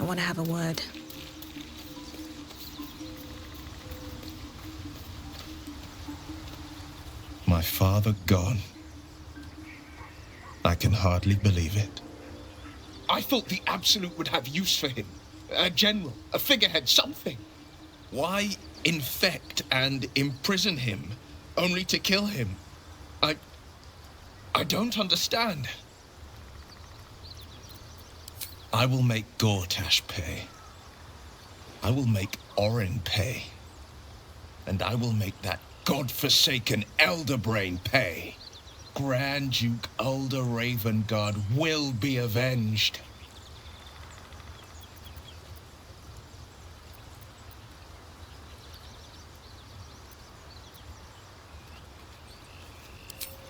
I want to have a word. My father gone. I can hardly believe it. I thought the Absolute would have use for him. A general, a figurehead, something. Why infect and imprison him, only to kill him? I don't understand. I will make Gortash pay. I will make Orin pay. And I will make that godforsaken Elderbrain pay. Grand Duke Ulder Ravengard will be avenged.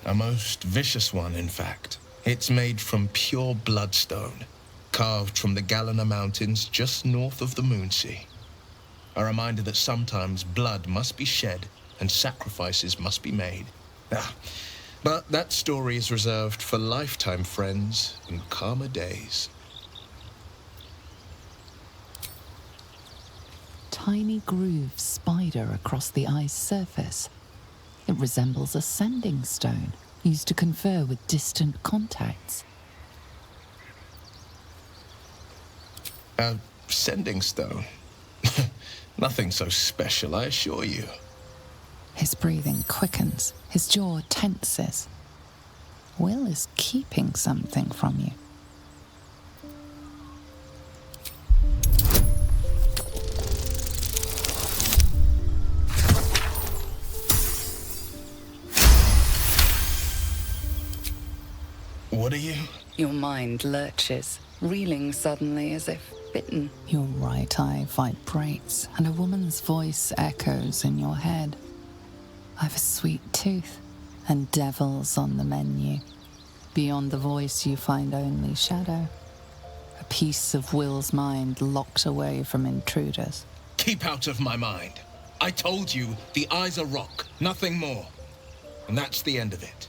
A most vicious one, in fact. It's made from pure bloodstone, carved from the Galena Mountains just north of the Moonsea. A reminder that sometimes blood must be shed and sacrifices must be made. But that story is reserved for lifetime friends and calmer days. Tiny grooves spider across the eye's surface. It resembles a sending stone used to confer with distant contacts. A sending stone? Nothing so special, I assure you. His breathing quickens, his jaw tenses. Will is keeping something from you. What are you? Your mind lurches, reeling suddenly as if bitten. Your right eye vibrates, and a woman's voice echoes in your head. I've a sweet tooth, and devils on the menu. Beyond the voice, you find only shadow. A piece of Will's mind locked away from intruders. Keep out of my mind. I told you, the eye's a rock, nothing more. And that's the end of it.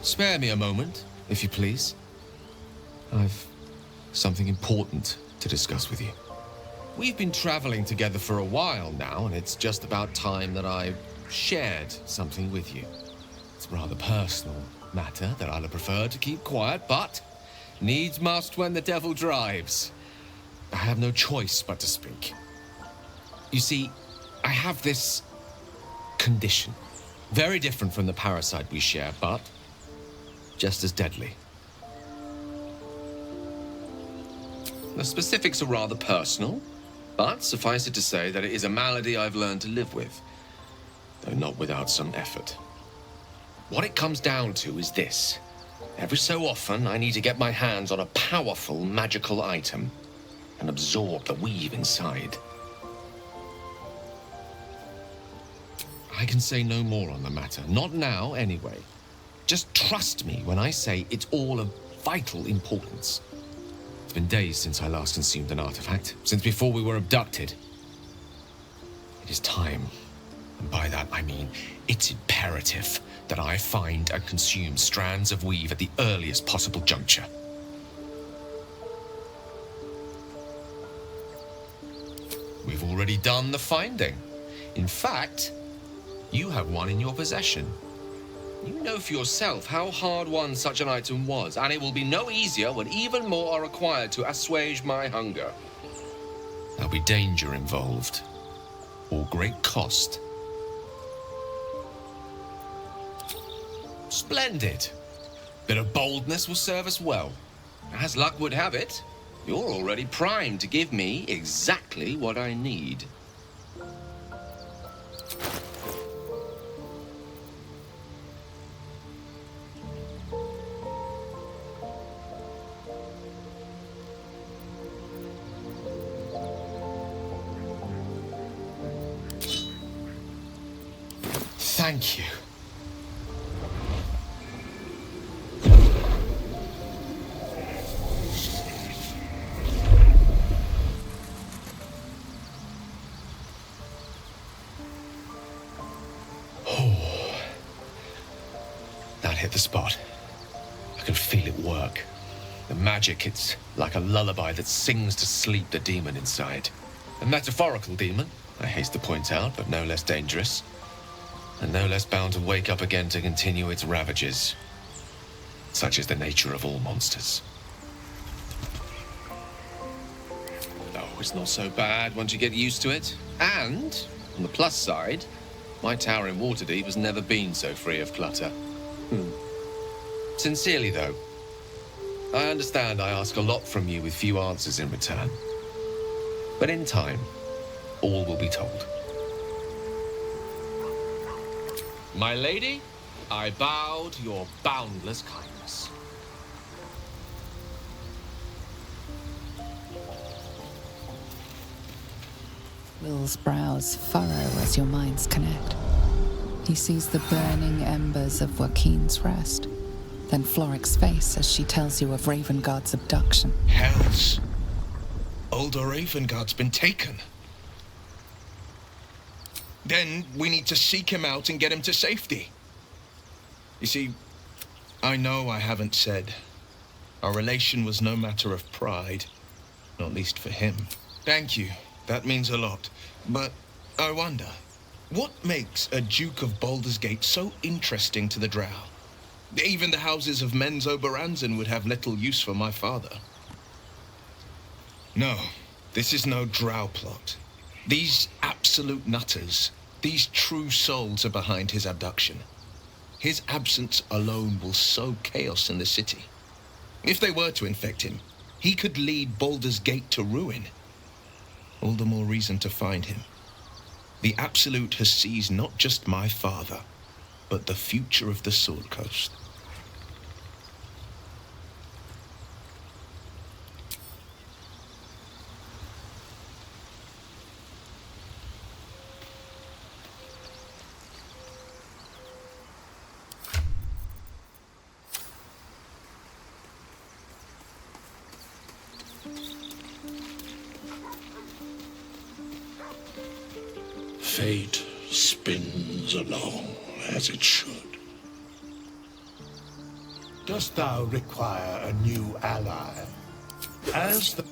Spare me a moment, if you please. I've something important to discuss with you. We've been traveling together for a while now, and it's just about time that I shared something with you. It's a rather personal matter that I'd have preferred to keep quiet, but needs must when the devil drives. I have no choice but to speak. You see, I have this condition. Very different from the parasite we share, but just as deadly. The specifics are rather personal, but suffice it to say that it is a malady I've learned to live with, though not without some effort. What it comes down to is this. Every so often, I need to get my hands on a powerful magical item and absorb the weave inside. I can say no more on the matter, not now anyway. Just trust me when I say it's all of vital importance. It's been days since I last consumed an artifact, since before we were abducted. It is time, and by that I mean it's imperative that I find and consume strands of weave at the earliest possible juncture. We've already done the finding. In fact, you have one in your possession. You know for yourself how hard-won such an item was, and it will be no easier when even more are required to assuage my hunger. There'll be danger involved, or great cost. Splendid. Bit of boldness will serve us well. As luck would have it, you're already primed to give me exactly what I need. Thank you. Oh. That hit the spot. I can feel it work. The magic, it's like a lullaby that sings to sleep the demon inside. A metaphorical demon, I haste to point out, but no less dangerous. And no less bound to wake up again to continue its ravages. Such is the nature of all monsters. Oh, it's not so bad once you get used to it. And, on the plus side, my tower in Waterdeep has never been so free of clutter. Sincerely, though, I understand I ask a lot from you with few answers in return. But in time, all will be told. My lady, I bow to your boundless kindness. Will's brows furrow as your minds connect. He sees the burning embers of Joaquin's rest, then Floric's face as she tells you of Ravengard's abduction. Hells. Older Ravengard's been taken. Then we need to seek him out and get him to safety. You see, I know I haven't said. Our relation was no matter of pride, not least for him. Thank you. That means a lot. But I wonder, what makes a Duke of Baldur's Gate so interesting to the Drow? Even the houses of Men's Oberanzen would have little use for my father. No, this is no Drow plot. These absolute nutters, these true souls are behind his abduction. His absence alone will sow chaos in the city. If they were to infect him, he could lead Baldur's Gate to ruin. All the more reason to find him. The Absolute has seized not just my father, but the future of the Sword Coast. Fate spins along as it should. Dost thou require a new ally? As the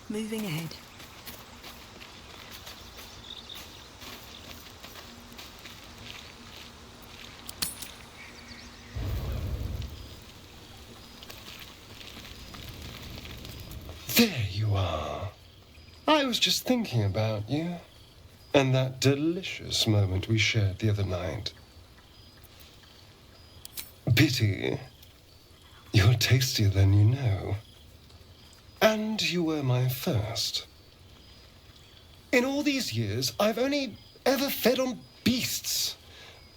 moving ahead. There you are. I was just thinking about you, and that delicious moment we shared the other night. Pity. You're tastier than you know. And you were my first. In all these years, I've only ever fed on beasts.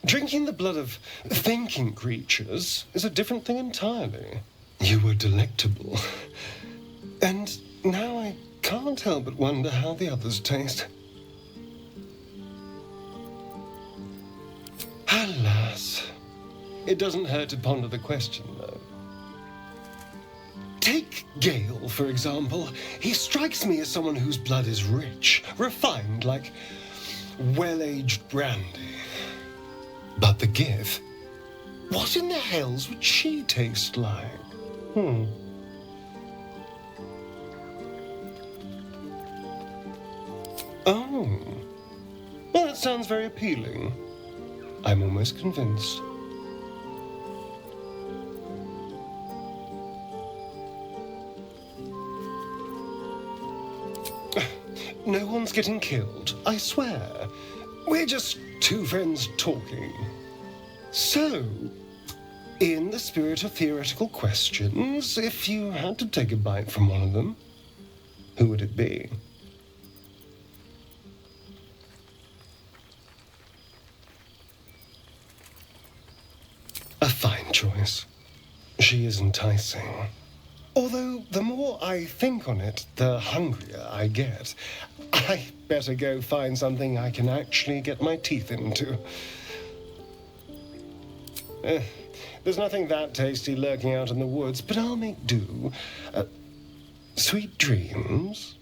Drinking the blood of thinking creatures is a different thing entirely. You were delectable. And now I can't help but wonder how the others taste. Alas. It doesn't hurt to ponder the question, though. Take Gale, for example. He strikes me as someone whose blood is rich, refined, like well-aged brandy. But the Gith? What in the hells would she taste like? Oh. Well, that sounds very appealing. I'm almost convinced. No one's getting killed, I swear. We're just two friends talking. So, in the spirit of theoretical questions, if you had to take a bite from one of them, who would it be? A fine choice. She is enticing. Although, the more I think on it, the hungrier I get. I better go find something I can actually get my teeth into. There's nothing that tasty lurking out in the woods, but I'll make do. Sweet dreams.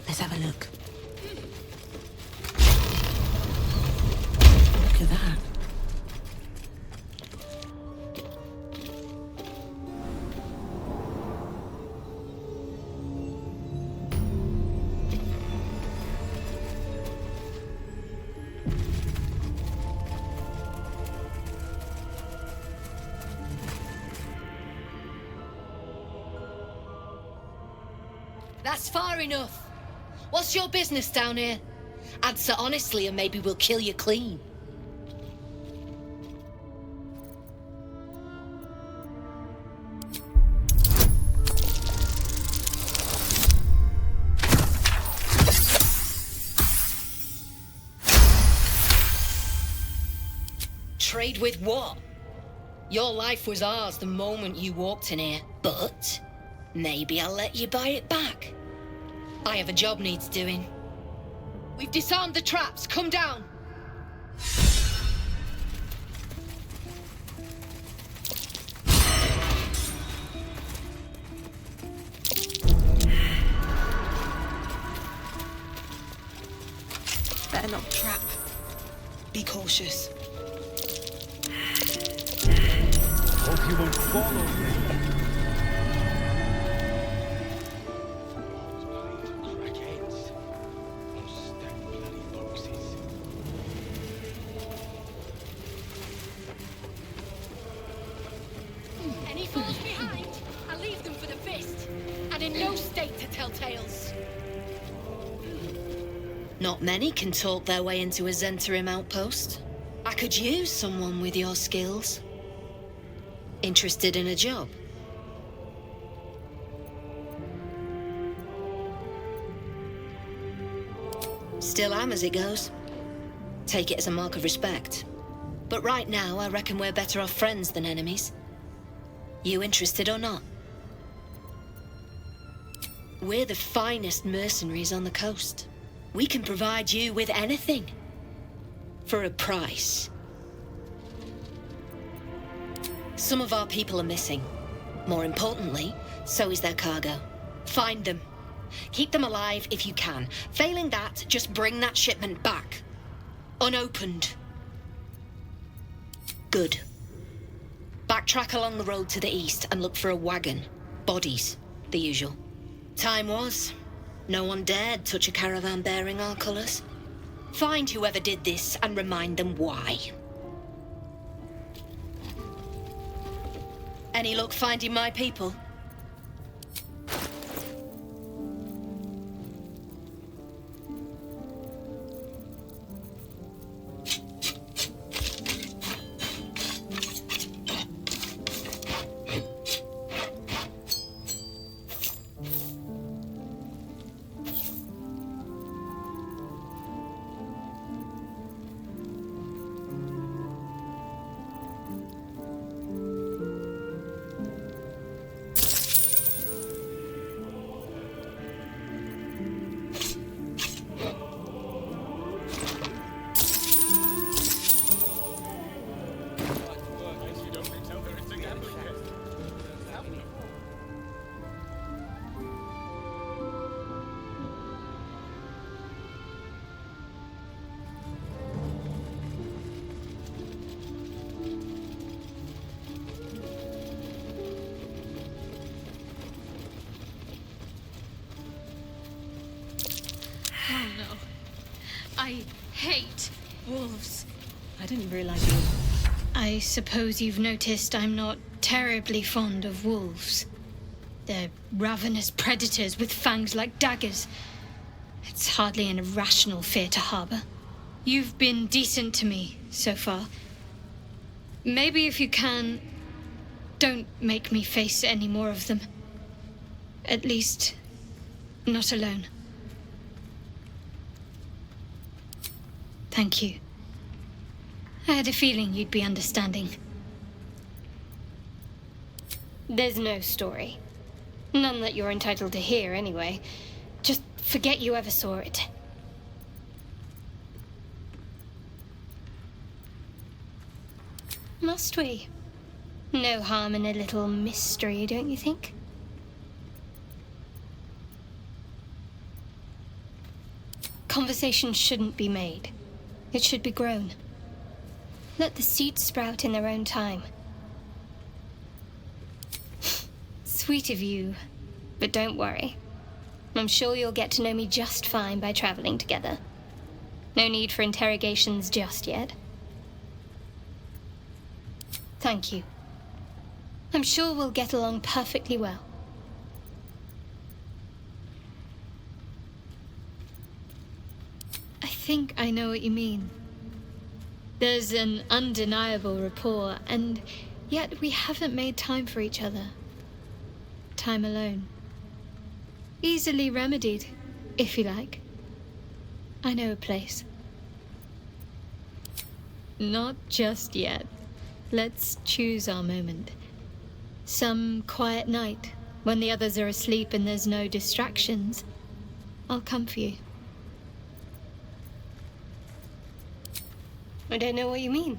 Let's have a look. Look at that. That's far enough. What's your business down here? Answer honestly and maybe we'll kill you clean. Trade with what? Your life was ours the moment you walked in here, but maybe I'll let you buy it back. I have a job needs doing. We've disarmed the traps. Come down. Better not trap. Be cautious. Hope you won't follow me. Not many can talk their way into a Zentarim outpost. I could use someone with your skills. Interested in a job? Still am as it goes. Take it as a mark of respect. But right now, I reckon we're better off friends than enemies. You interested or not? We're the finest mercenaries on the coast. We can provide you with anything. For a price. Some of our people are missing. More importantly, so is their cargo. Find them. Keep them alive if you can. Failing that, just bring that shipment back. Unopened. Good. Backtrack along the road to the east and look for a wagon. Bodies. The usual. Time was. No one dared touch a caravan bearing our colours. Find whoever did this and remind them why. Any luck finding my people? Oh no. I hate wolves. I didn't realize you... I suppose you've noticed I'm not terribly fond of wolves. They're ravenous predators with fangs like daggers. It's hardly an irrational fear to harbor. You've been decent to me so far. Maybe if you can, don't make me face any more of them. At least, not alone. Thank you. I had a feeling you'd be understanding. There's no story. None that you're entitled to hear, anyway. Just forget you ever saw it. Must we? No harm in a little mystery, don't you think? Conversation shouldn't be made. It should be grown. Let the seeds sprout in their own time. Sweet of you, but don't worry. I'm sure you'll get to know me just fine by traveling together. No need for interrogations just yet. Thank you. I'm sure we'll get along perfectly well. I think I know what you mean. There's an undeniable rapport, and yet we haven't made time for each other. Time alone. Easily remedied, if you like. I know a place. Not just yet. Let's choose our moment. Some quiet night, when the others are asleep and there's no distractions, I'll come for you. I don't know what you mean.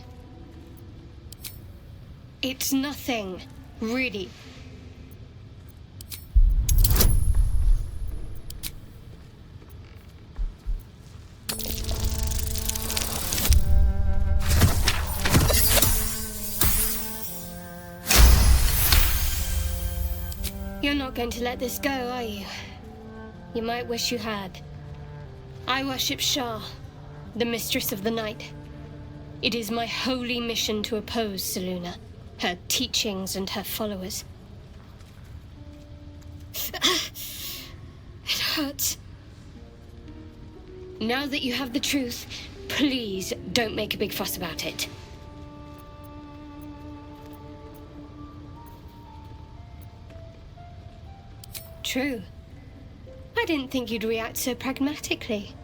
It's nothing, really. You're not going to let this go, are you? You might wish you had. I worship Shah, the mistress of the night. It is my holy mission to oppose Selûne, her teachings and her followers. It hurts. Now that you have the truth, please don't make a big fuss about it. True. I didn't think you'd react so pragmatically.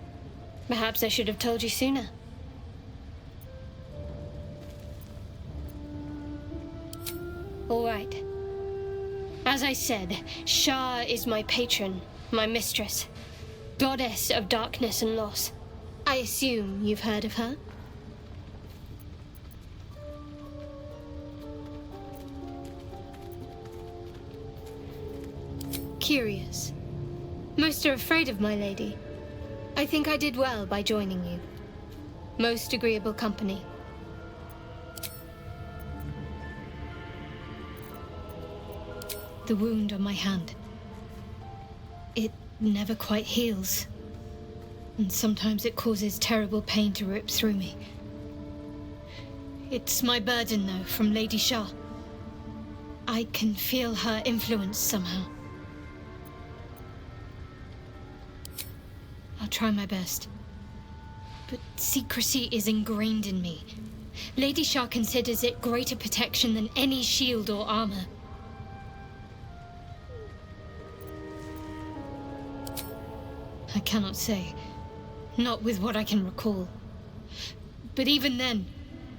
Perhaps I should have told you sooner. All right. As I said, Shah is my patron, my mistress, goddess of darkness and loss. I assume you've heard of her? Curious. Most are afraid of my lady. I think I did well by joining you. Most agreeable company. The wound on my hand. It never quite heals. And sometimes it causes terrible pain to rip through me. It's my burden, though, from Lady Shah. I can feel her influence somehow. I'll try my best. But secrecy is ingrained in me. Lady Shah considers it greater protection than any shield or armor. I cannot say. Not with what I can recall. But even then,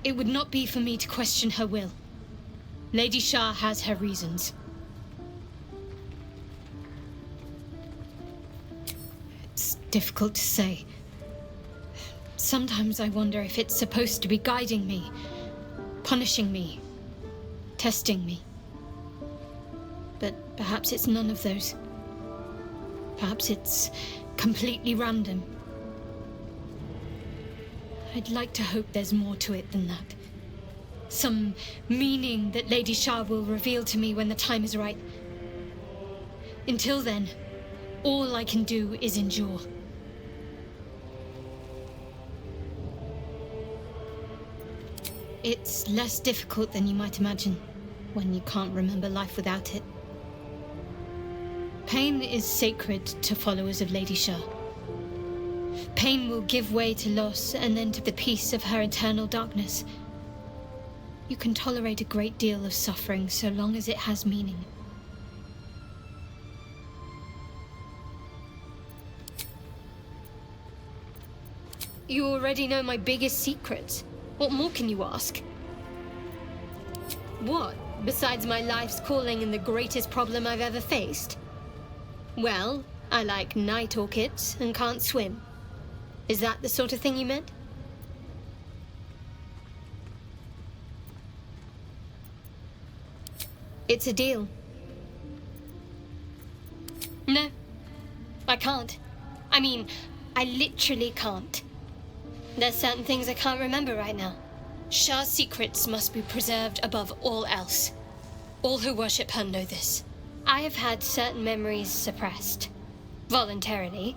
it would not be for me to question her will. Lady Shah has her reasons. It's difficult to say. Sometimes I wonder if it's supposed to be guiding me, punishing me, testing me. But perhaps it's none of those. Perhaps it's completely random. I'd like to hope there's more to it than that. Some meaning that Lady Shah will reveal to me when the time is right. Until then, all I can do is endure. It's less difficult than you might imagine when you can't remember life without it. Pain is sacred to followers of Lady Shah. Pain will give way to loss and then to the peace of her eternal darkness. You can tolerate a great deal of suffering so long as it has meaning. You already know my biggest secrets. What more can you ask? What, besides my life's calling and the greatest problem I've ever faced? Well, I like night orchids and can't swim. Is that the sort of thing you meant? It's a deal. No, I can't. I mean, I literally can't. There's certain things I can't remember right now. Shah's secrets must be preserved above all else. All who worship her know this. I have had certain memories suppressed, voluntarily,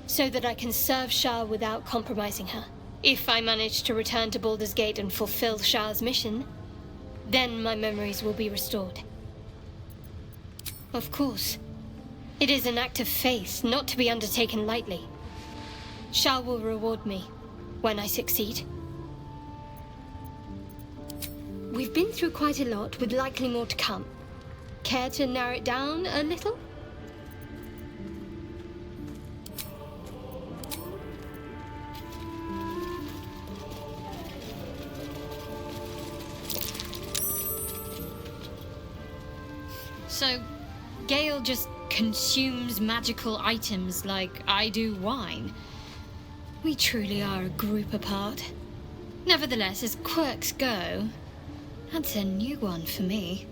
so that I can serve Shah without compromising her. If I manage to return to Baldur's Gate and fulfill Shah's mission, then my memories will be restored. Of course. It is an act of faith, not to be undertaken lightly. Shah will reward me when I succeed. We've been through quite a lot, with likely more to come. Care to narrow it down a little? So, Gale just consumes magical items like I do wine. We truly are a group apart. Nevertheless, as quirks go, that's a new one for me.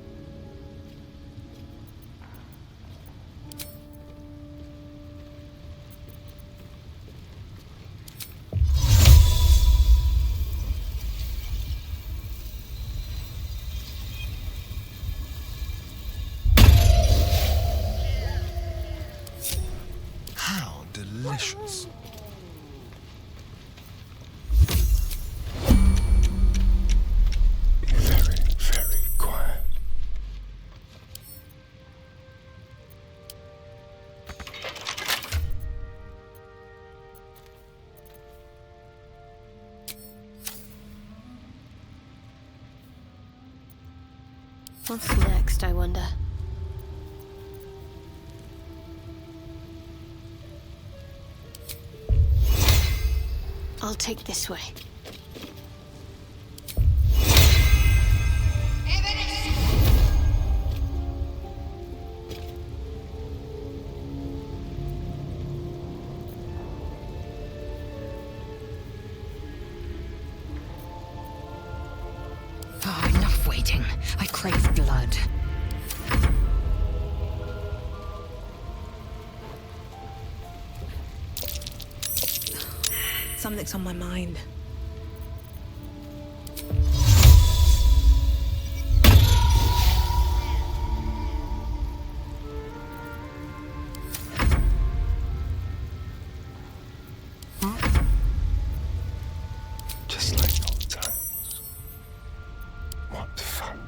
How delicious. Be very, very quiet. What's next, I wonder? I'll take this way. Oh, enough waiting. I crave blood. Something's on my mind. Just like old times. What fun.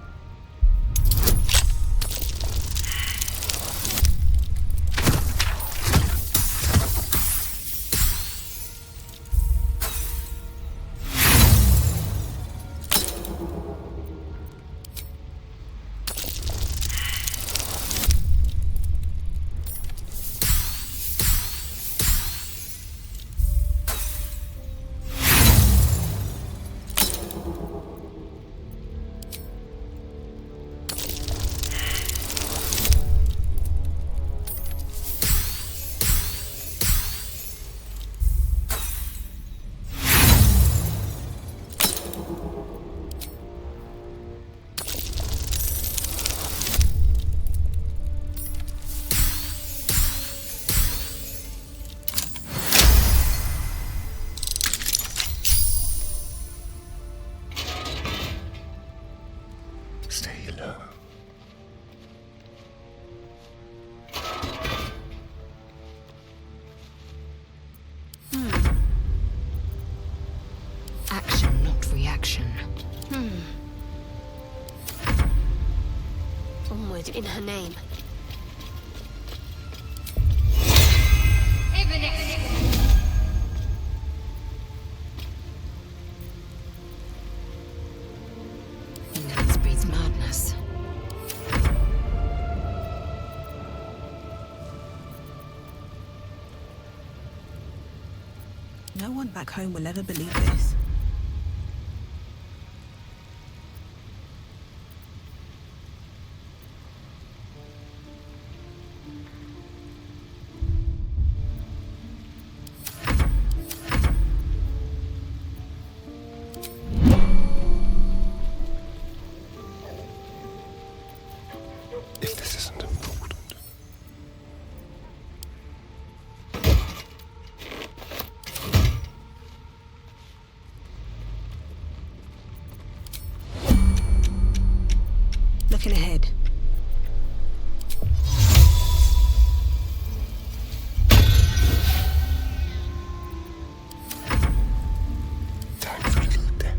Stay low. Action, not reaction. Onward in her name. Ignorance breeds madness. No one back home will ever believe this. If this isn't important. Looking ahead. Time for a little death.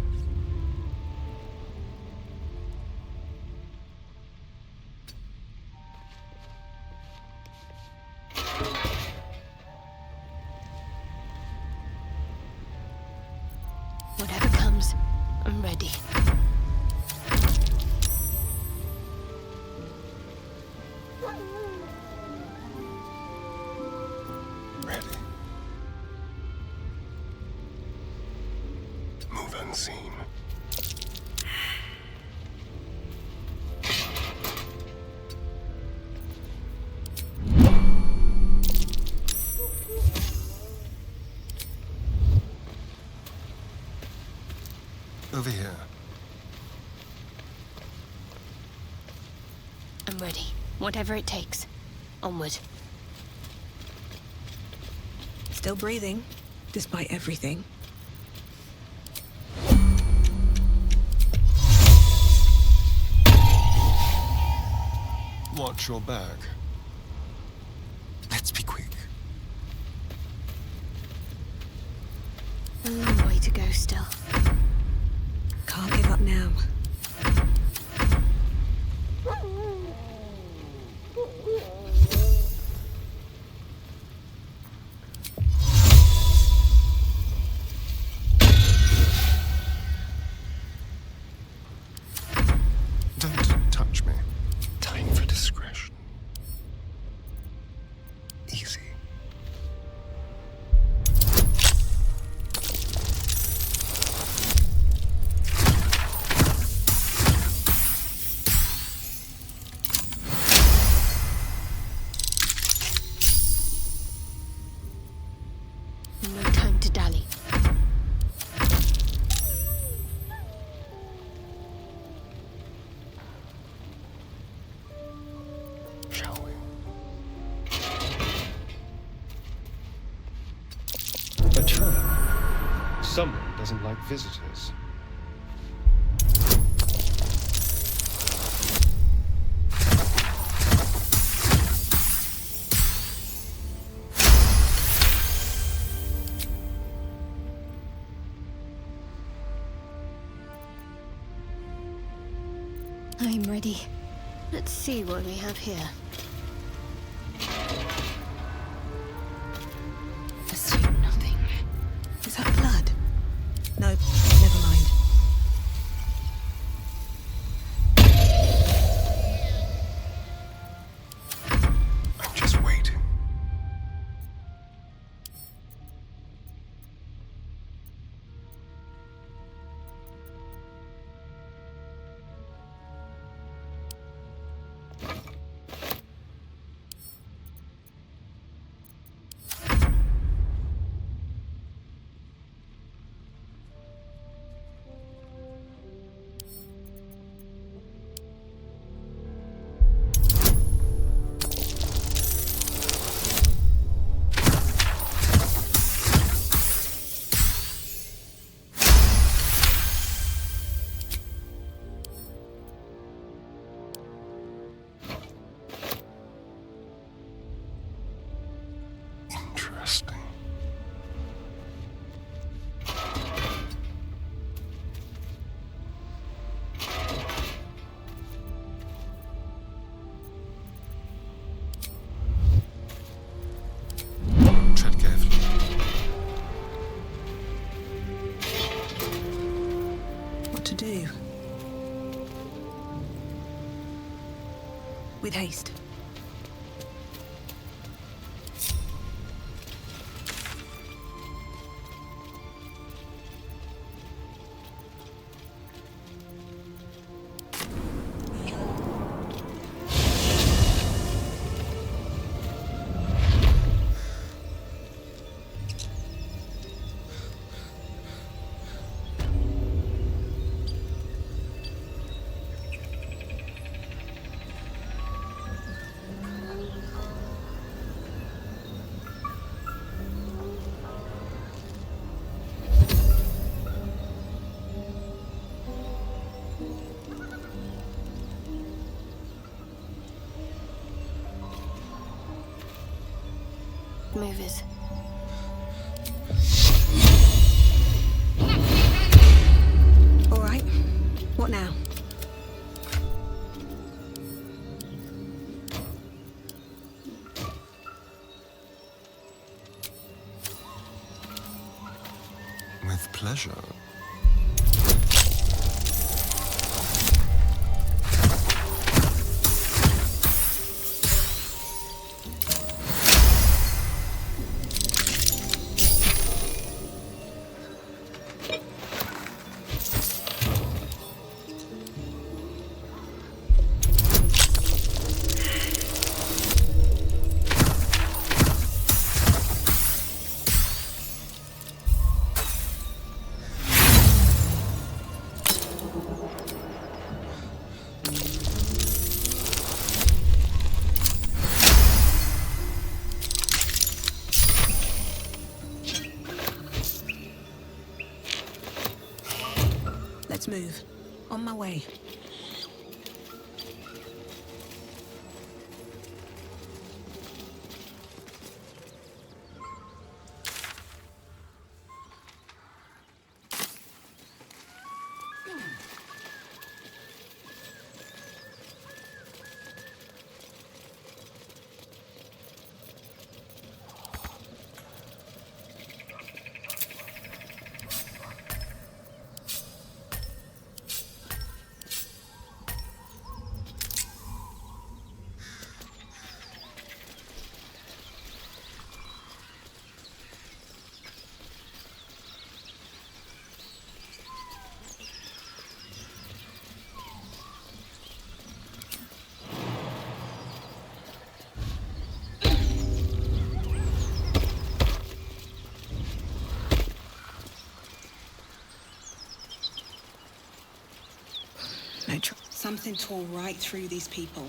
Whatever comes, I'm ready. Ready. Move unseen. Over here. I'm ready. Whatever it takes. Onward. Still breathing, despite everything. Watch your back. Let's be quick. A long way to go still. Can't give up now. Don't touch me. someone doesn't like visitors. I'm ready. Let's see what we have here. Assume nothing. Is that blood? No, never mind. I'm just waiting. Interesting. Tread carefully. What to do? With haste. Movers. All right. What now? With pleasure. Let's move. On my way. Something tore right through these people.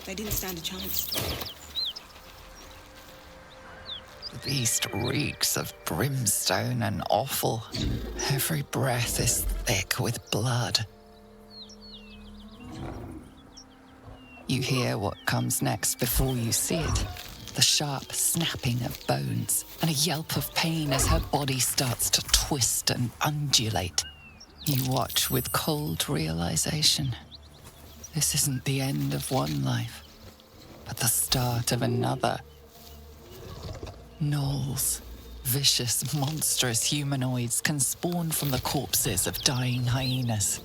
They didn't stand a chance. beast reeks of brimstone and offal. Every breath is thick with blood. You hear what comes next before you see it. The sharp snapping of bones and a yelp of pain as her body starts to twist and undulate. You watch with cold realization. This isn't the end of one life, but the start of another. Gnolls, vicious, monstrous humanoids can spawn from the corpses of dying hyenas.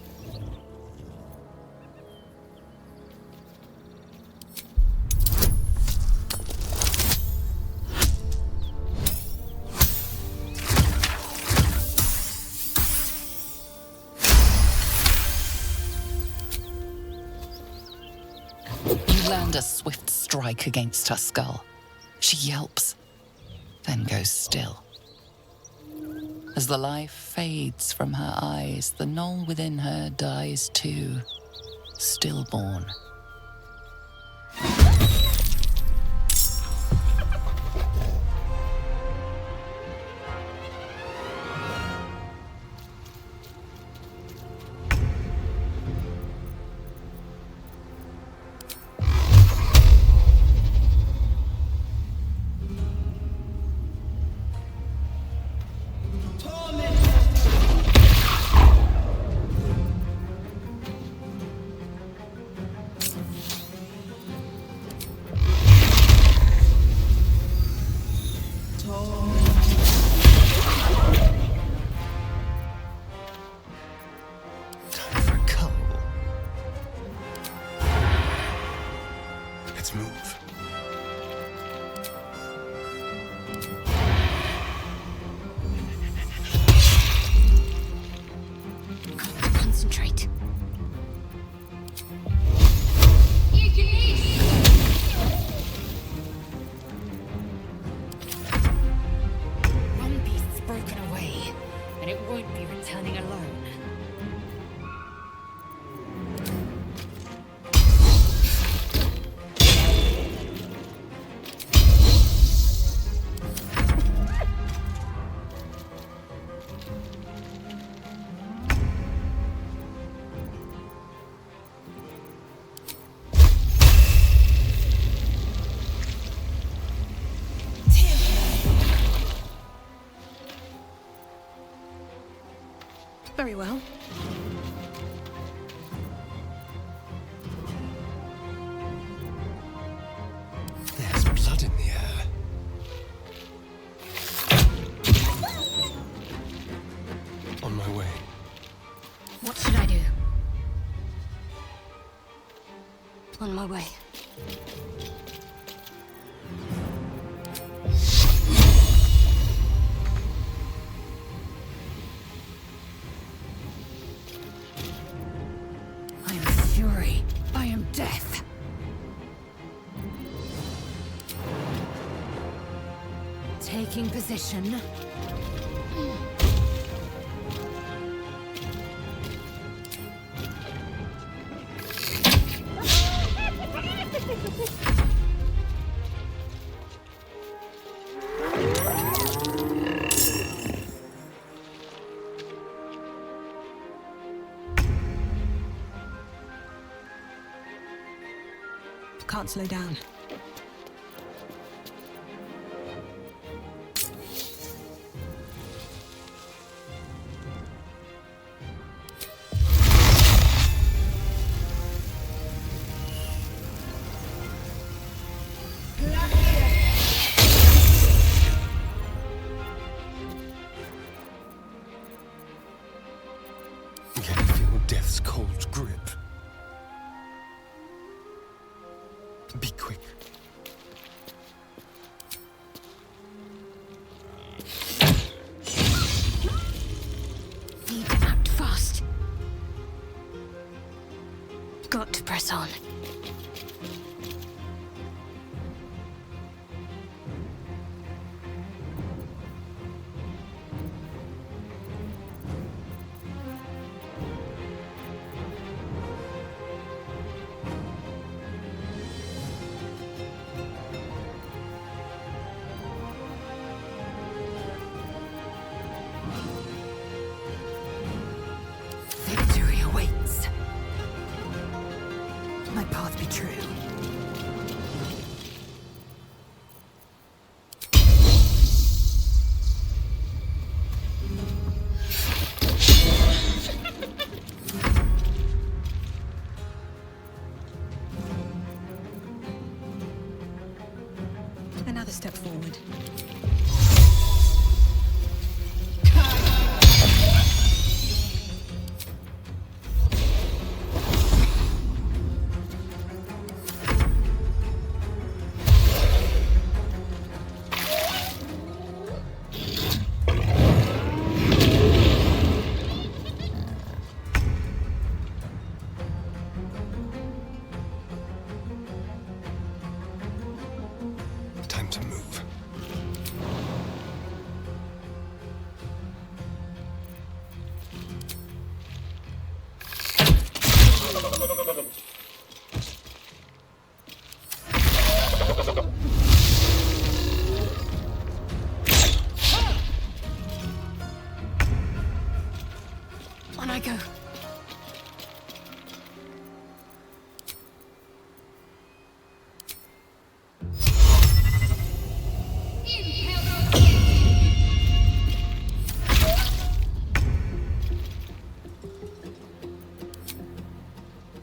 You land a swift strike against her skull. She yelps, then goes still. As the life fades from her eyes, the gnoll within her dies too, stillborn. Let's move. Concentrate. One beast's broken away, and it won't be returning alone. Very well. There's blood in the air. On my way. What should I do? On my way. I am fury. I am death. Taking position. Can't slow down. Can you feel death's cold grip? Be quick. Need to act fast. Got to press on. path be true. Another step forward. Time to move. On I go.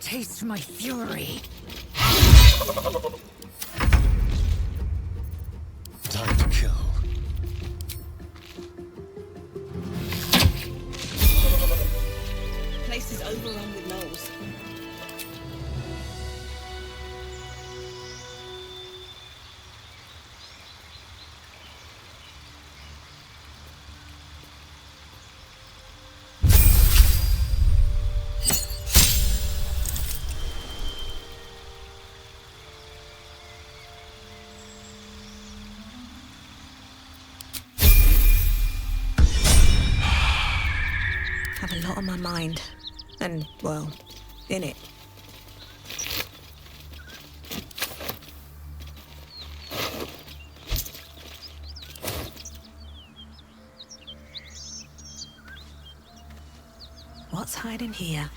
Taste my fury. Time to kill. Place is overrun with gnolls. Have a lot on my mind. And, well, in it. What's hiding here?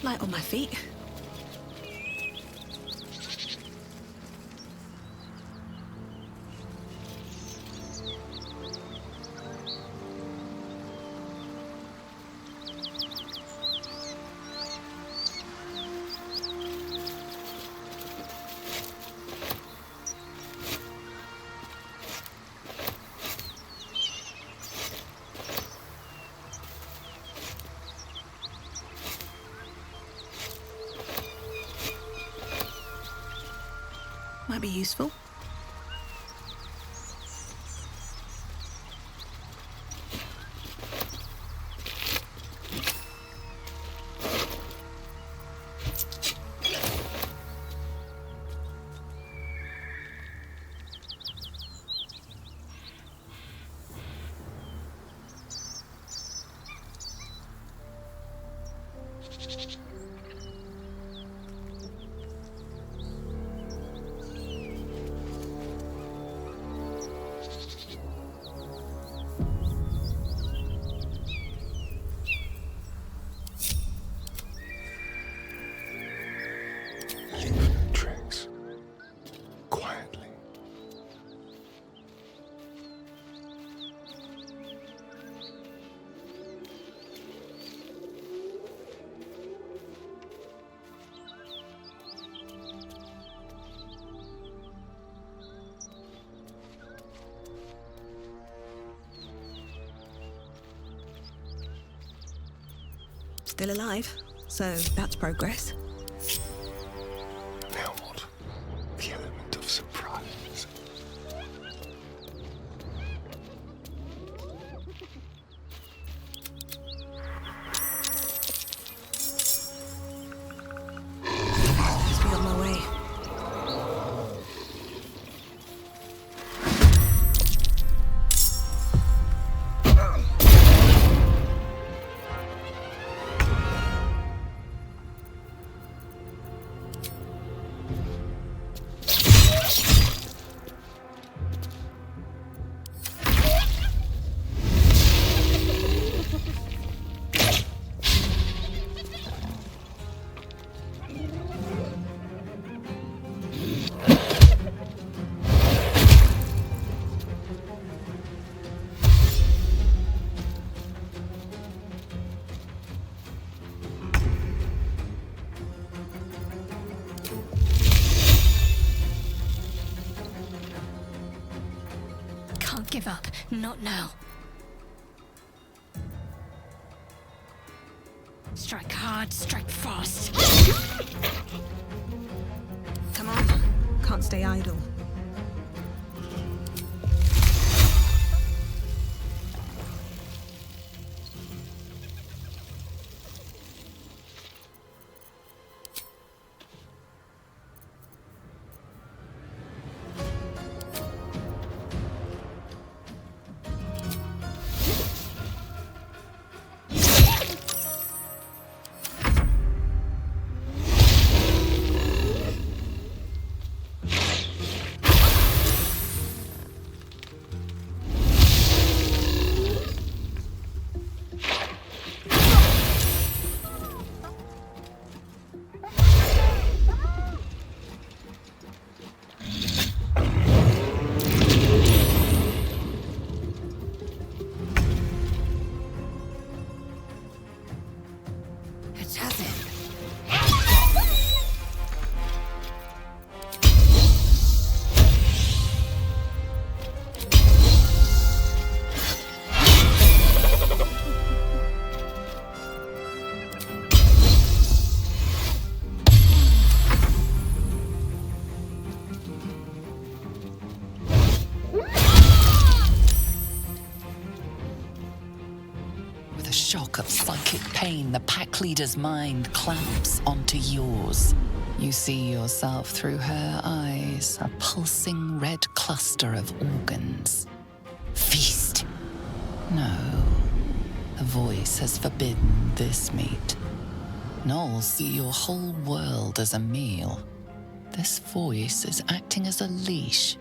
Light on my feet. Might be useful. Tricks. Quietly. Still alive, so that's progress. Now what? The element of surprise. Must be on my way. give up. Not now. Strike hard, strike fast. Come on. Can't stay idle. Shock of psychic pain, the pack leader's mind clamps onto yours. You see yourself through her eyes, a pulsing red cluster of organs. Feast. No. A voice has forbidden this meat. Gnolls see your whole world as a meal. This voice is acting as a leash,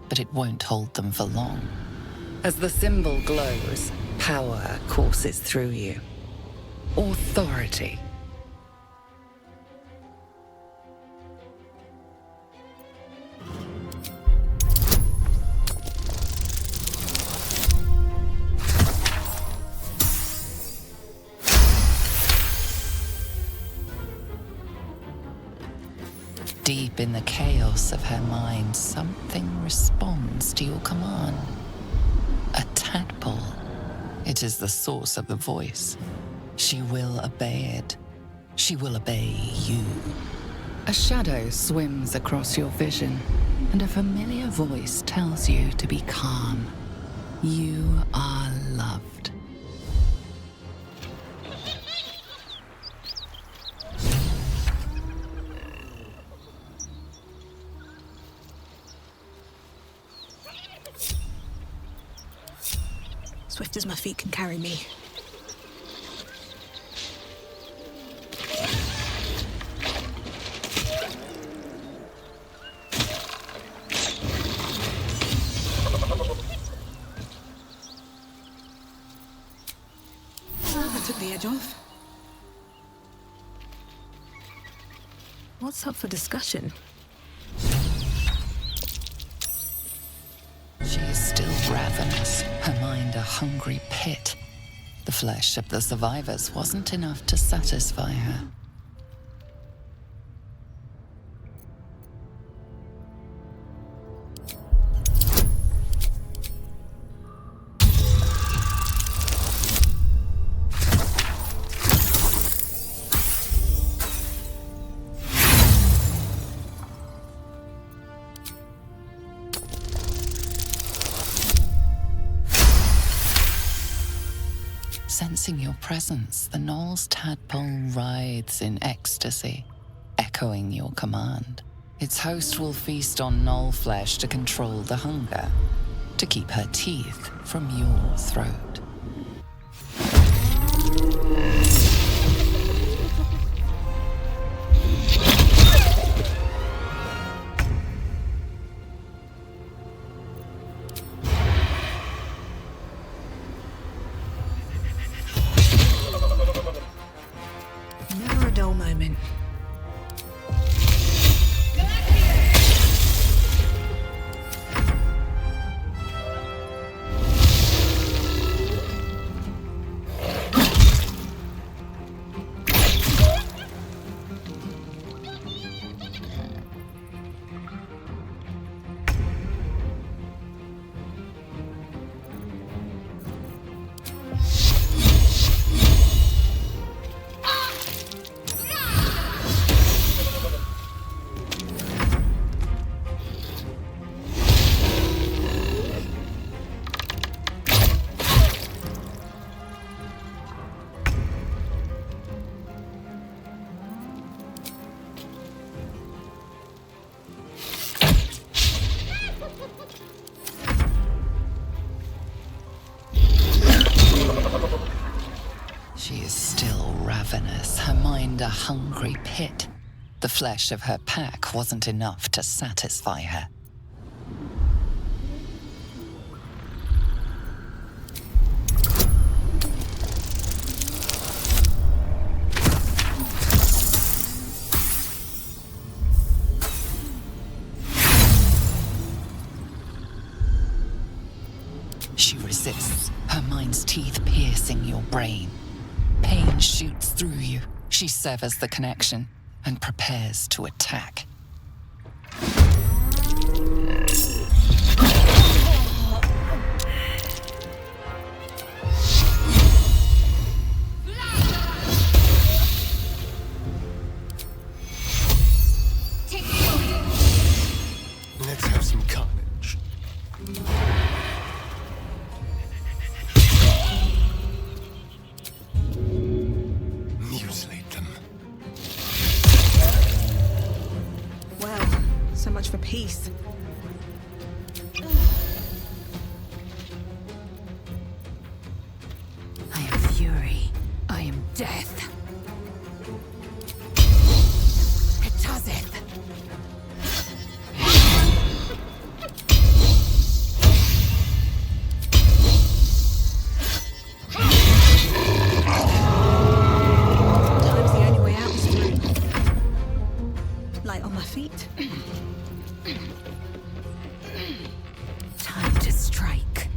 but it won't hold them for long. As the symbol glows, power courses through you. Authority. Deep in the chaos of her mind, something responds to your command. A tadpole. It is the source of the voice. She will obey it. She will obey you. A shadow swims across your vision, and a familiar voice tells you to be calm. You are loved. Swift as my feet can carry me. I took the edge off. What's up for discussion? She is still ravenous, her mind a hungry pit. The flesh of the survivors wasn't enough to satisfy her. Sensing your presence, the Gnoll's tadpole writhes in ecstasy, echoing your command. Its host will feast on Gnoll flesh to control the hunger, to keep her teeth from your throat. Never a dull moment. She is still ravenous, her mind a hungry pit. The flesh of her pack wasn't enough to satisfy her. She resists, her mind's teeth piercing your brain. Pain shoots through you. She severs the connection and prepares to attack. Let's have some carnage. Mutilate them. Well, so much for peace. I am fury. I am death. Etazeth. Sometimes the only way out is through. Light on my feet. Time to strike.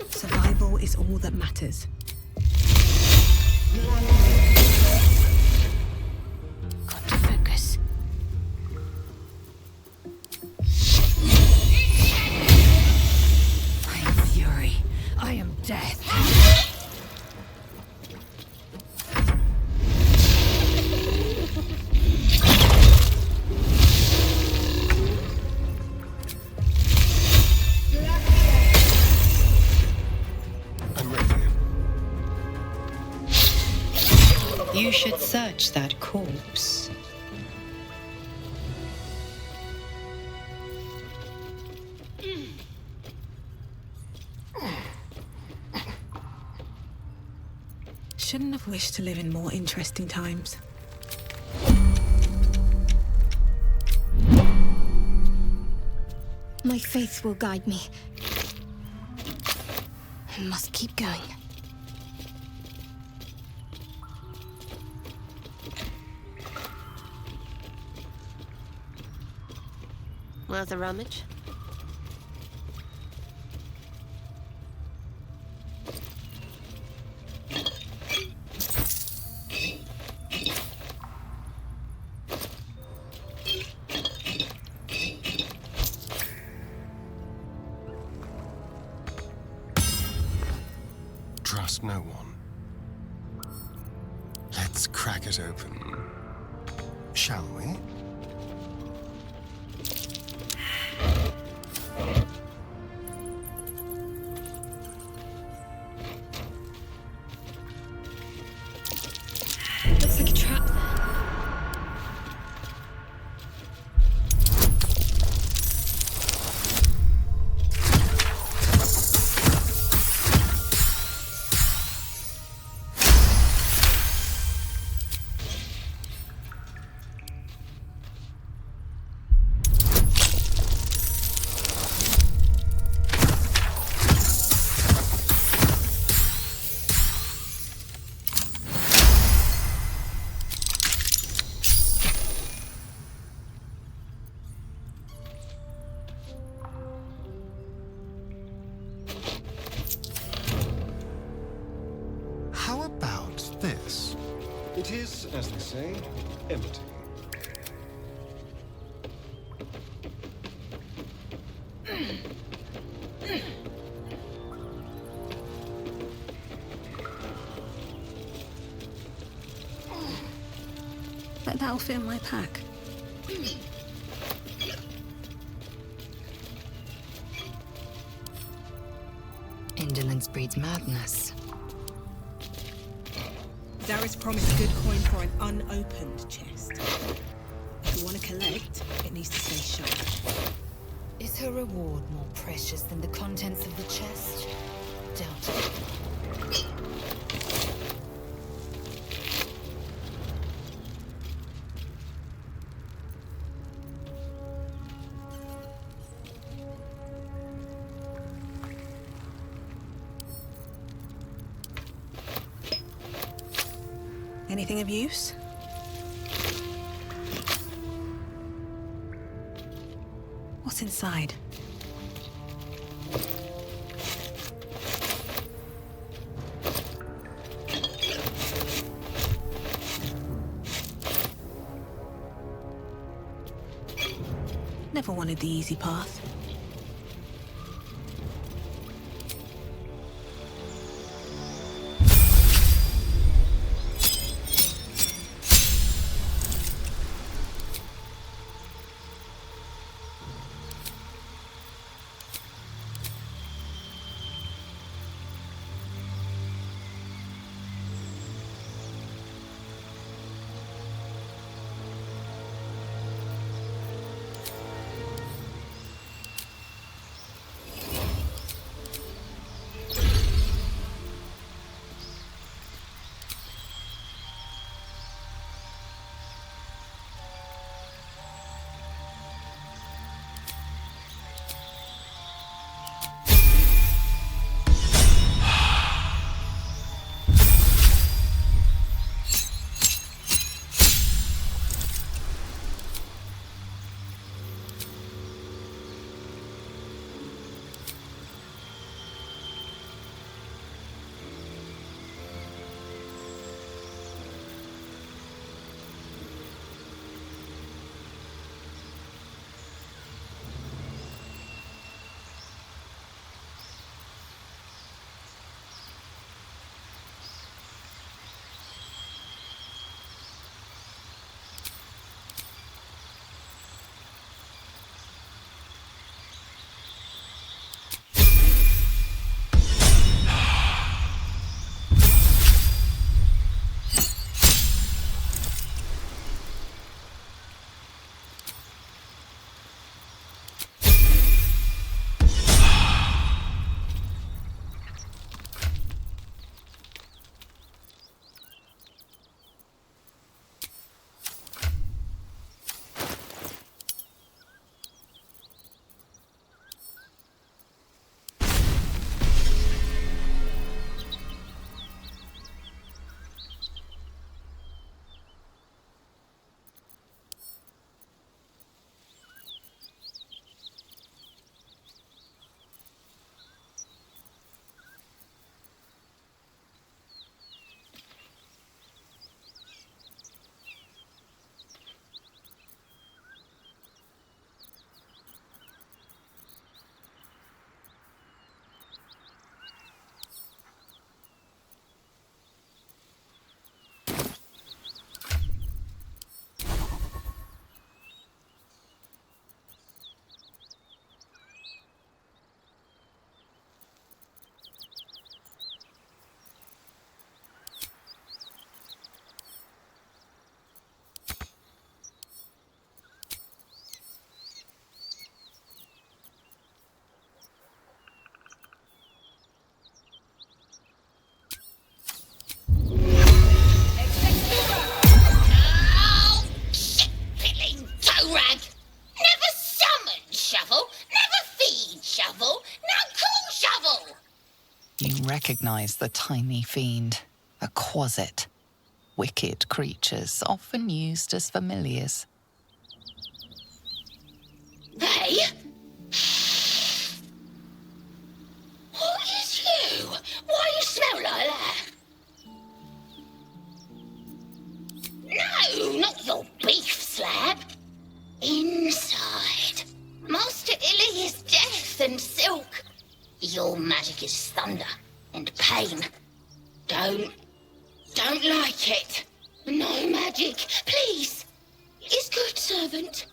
Survival is all that matters. Got to focus. I am fury. I am death. I'm ready. You should search that corpse. Shouldn't have wished to live in more interesting times. My faith will guide me. I must keep going. Worth a rummage? Trust no one. Let's crack it open. Shall we? Looks like a trap there. How about this? It is, as they say, empty. Bet that'll fit in my pack. Indolence breeds madness. Darius promised good coin for an unopened chest. If you want to collect, it needs to stay sharp. Is her reward more precious than the contents of the chest? Doubt it. Anything of use? What's inside? Never wanted the easy path. Recognize the tiny fiend, a quasit. Wicked creatures, often used as familiars. Hey! What is you? Why you smell like that? No, not your beef slab. Inside. Master Illy is death and silk. Your magic is thunder and pain. Don't like it. No magic, please. Is good, servant.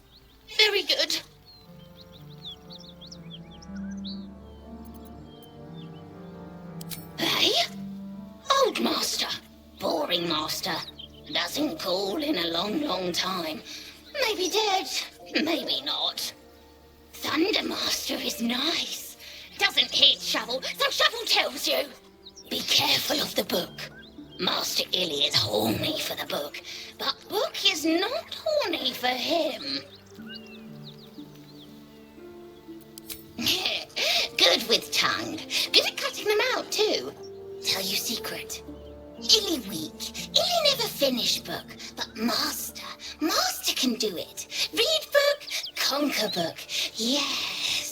Very good. Master. Boring master. Doesn't call in a long, long time. Maybe dead, maybe not. Thunder Master is nice. Doesn't hit Shovel, so Shovel tells you. Be careful of the book. Master Illy is horny for the book, but book is not horny for him. Good with tongue. Good at cutting them out, too. Tell you secret. Illy weak. Illy never finish book. But Master can do it. Read book, conquer book. Yes.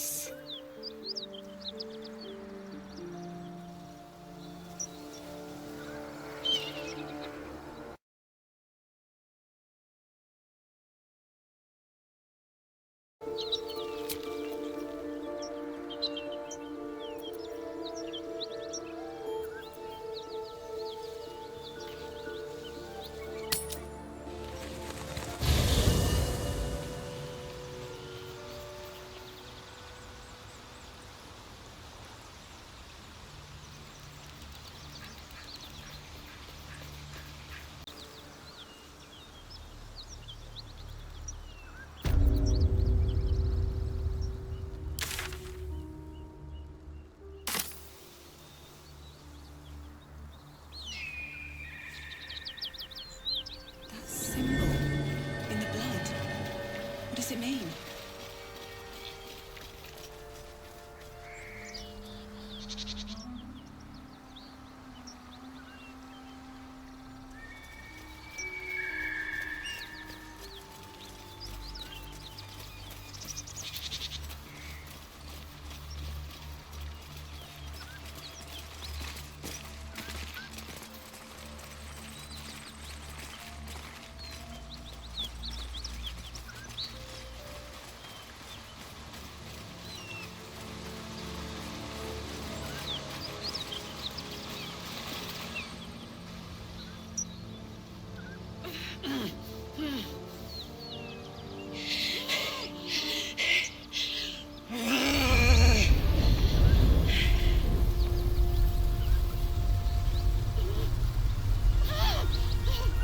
does it mean?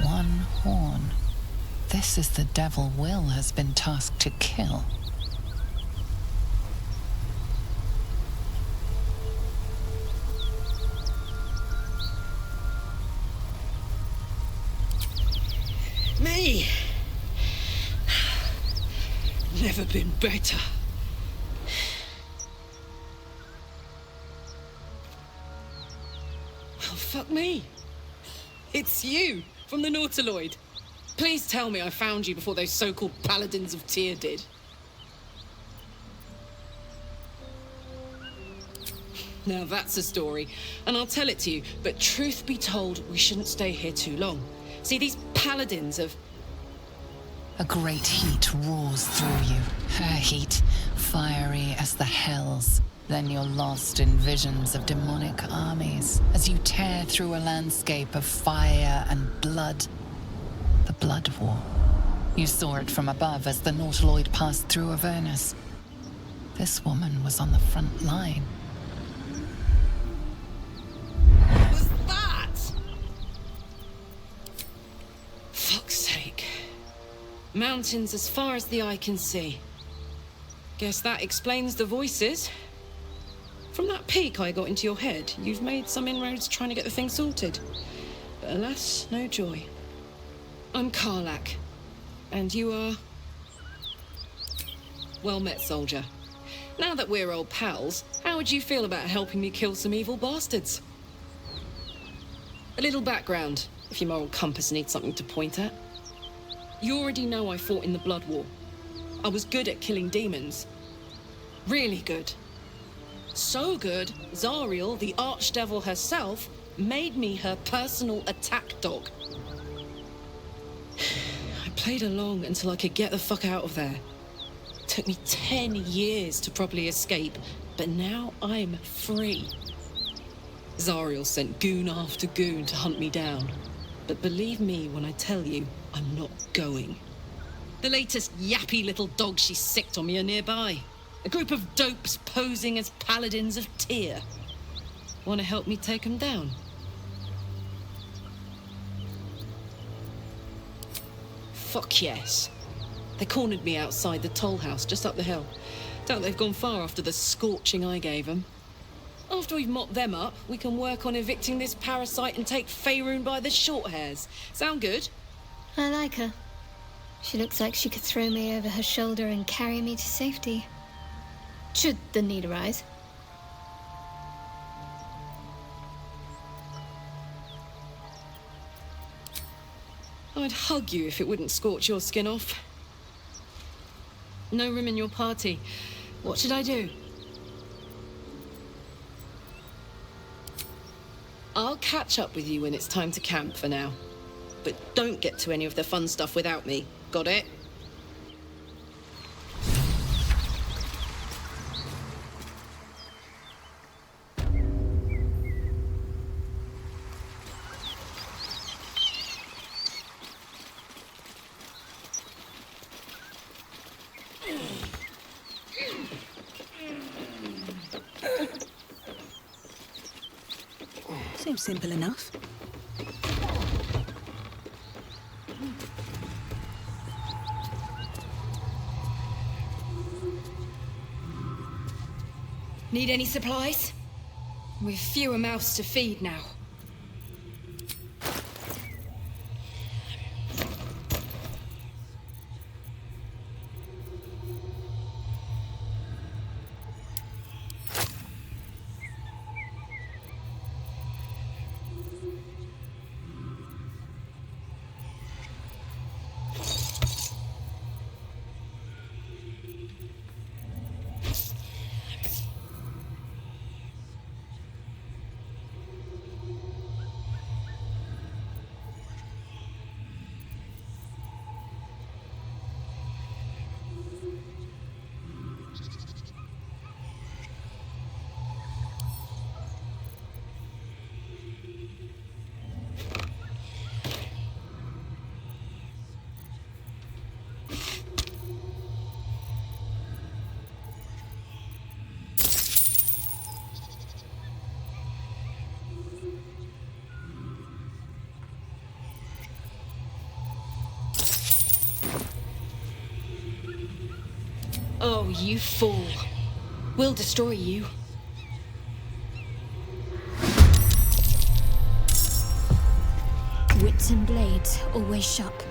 One horn. This is the devil Will has been tasked to kill. Me! Never been better. Well, fuck me. It's you, from the Nautiloid. Please tell me I found you before those so-called paladins of Tyr did. Now that's a story, and I'll tell it to you, but truth be told, we shouldn't stay here too long. See, these paladins of... A great heat roars through you. Her heat, fiery as the hells. Then you're lost in visions of demonic armies as you tear through a landscape of fire and blood. The Blood War. You saw it from above as the Nautiloid passed through Avernus. This woman was on the front line. What was that? Fuck's sake. Mountains as far as the eye can see. Guess that explains the voices. From that peek I got into your head, you've made some inroads trying to get the thing sorted. But alas, no joy. I'm Karlach. And you are... Well met, soldier. Now that we're old pals, how would you feel about helping me kill some evil bastards? A little background, if your moral compass needs something to point at. You already know I fought in the Blood War. I was good at killing demons. Really good. So good, Zariel, the archdevil herself, made me her personal attack dog. I played along until I could get the fuck out of there. Took me 10 years to properly escape, but now I'm free. Zariel sent goon after goon to hunt me down. But believe me when I tell you, I'm not going. The latest yappy little dogs she sicked on me are nearby. A group of dopes posing as paladins of Tyr. Want to help me take them down? fuck yes. They cornered me outside the toll house just up the hill. Doubt they've gone far after the scorching I gave them. After we've mopped them up, we can work on evicting this parasite and take Faerun by the short hairs. Sound good? I like her. She looks like she could throw me over her shoulder and carry me to safety. Should the need arise. I'd hug you if it wouldn't scorch your skin off. No room in your party. What should I do? I'll catch up with you when it's time to camp for now. But don't get to any of the fun stuff without me. Got it? Seems simple enough. Need any supplies? We've fewer mouths to feed now. Oh, you fool. We'll destroy you. Wits and blades always sharp.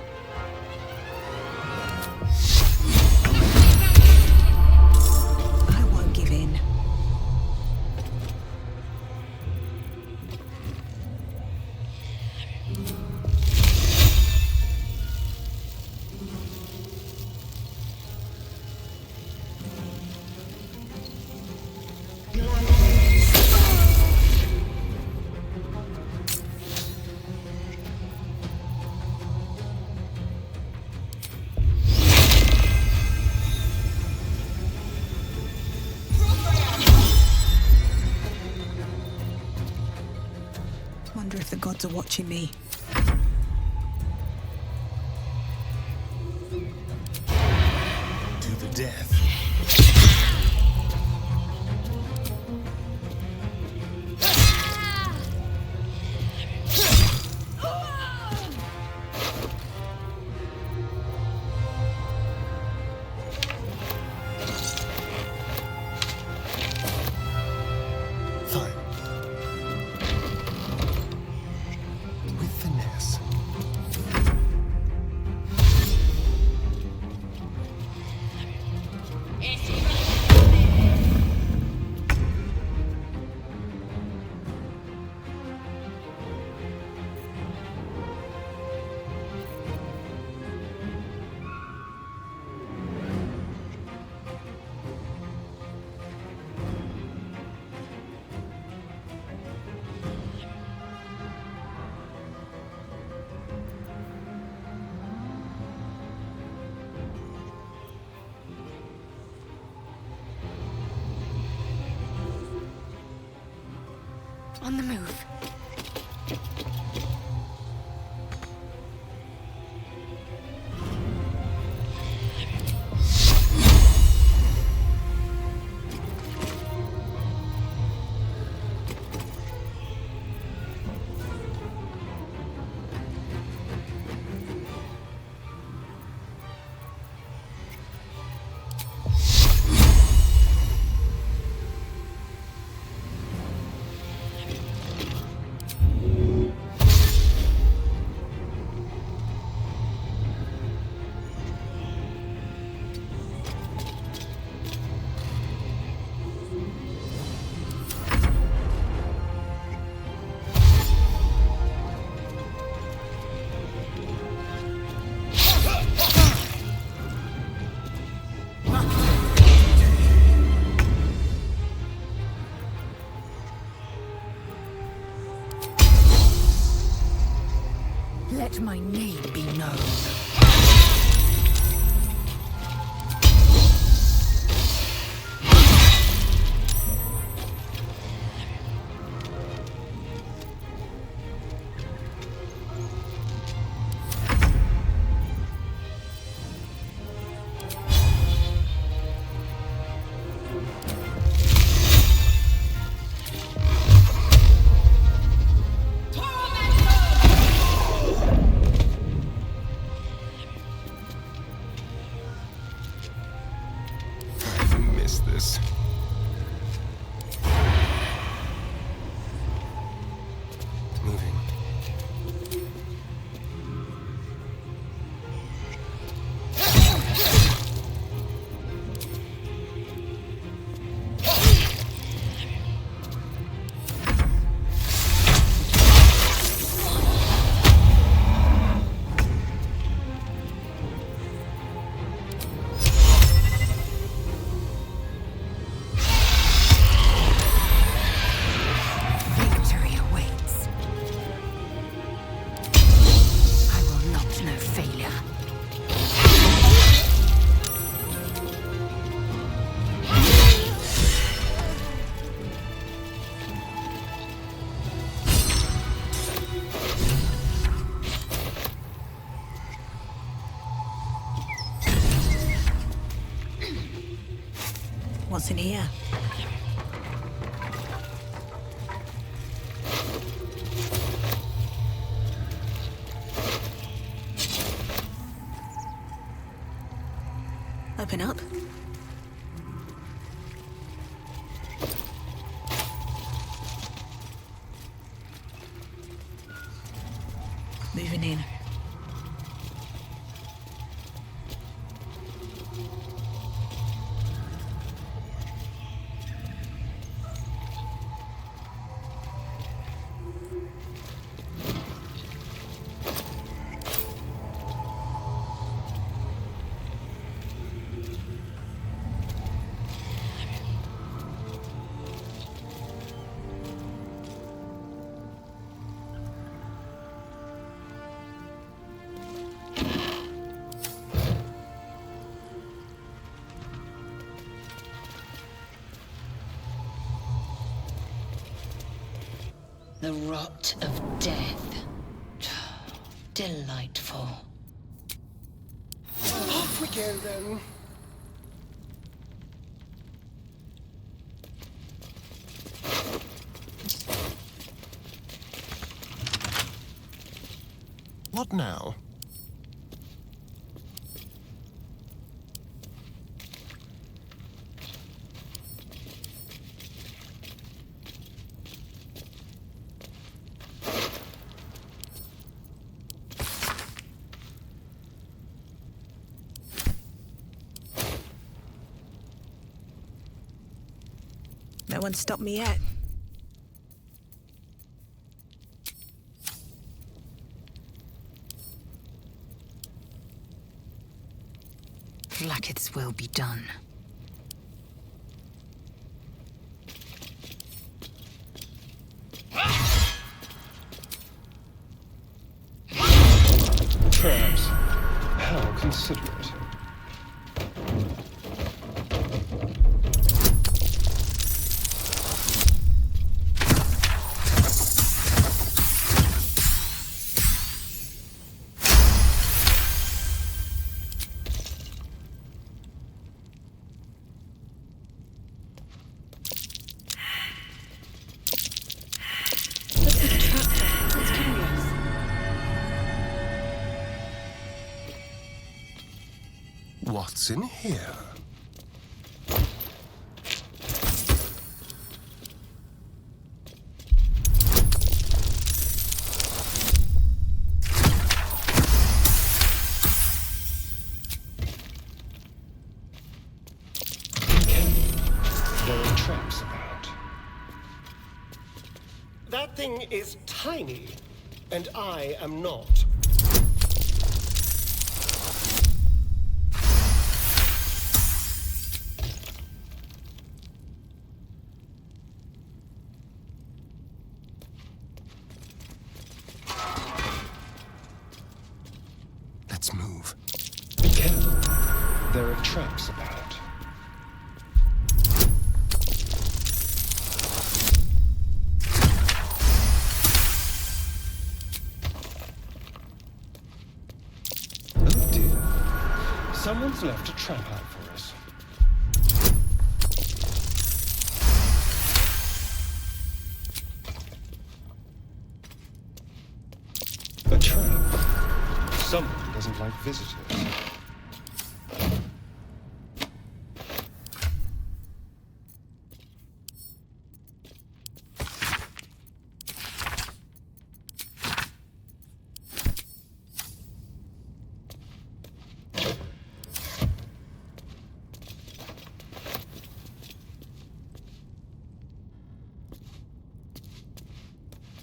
I won't give in. Wonder if the gods are watching me. To the death. Fine. With finesse. On the move. Let my name be known. This. Moving. What's in here? Open up. Moving in. The rot of death. Delightful. Off we go then. What now? No one stopped me yet. Blacketh's will be done. Traps. How considerate. What's in here? There are traps about. That thing is tiny, and I am not. traps about. Oh dear. Someone's left a trap out for us. A trap. Someone doesn't like visitors.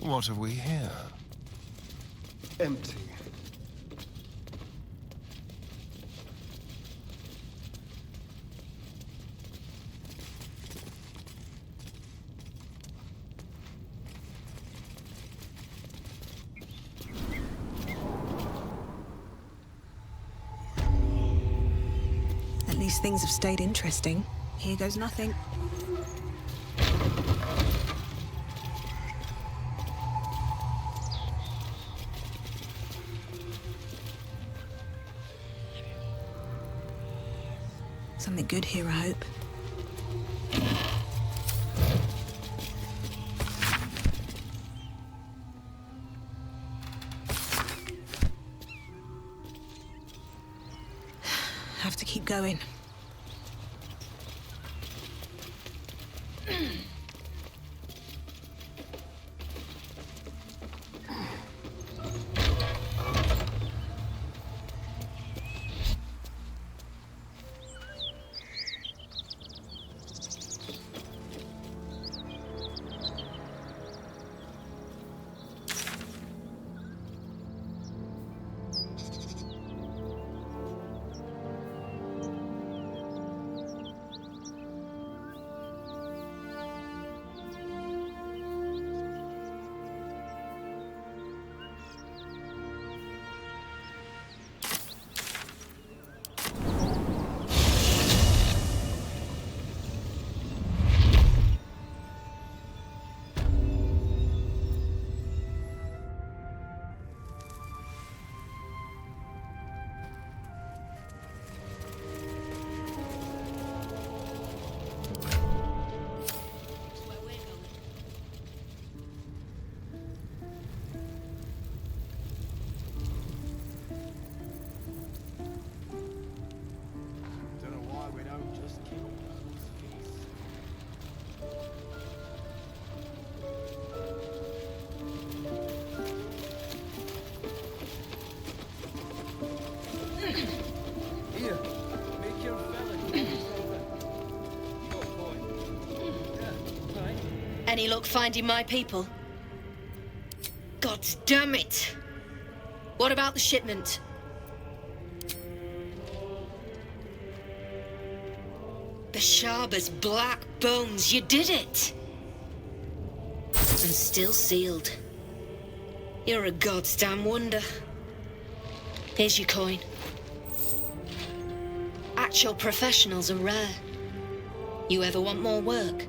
What have we here? Empty. At least things have stayed interesting. Here goes nothing. Something good here, I hope. Have to keep going. Any luck finding my people? God damn it! What about the shipment? The Sharber's black bones, you did it! And still sealed. You're a goddamn wonder. Here's your coin. Actual professionals are rare. You ever want more work?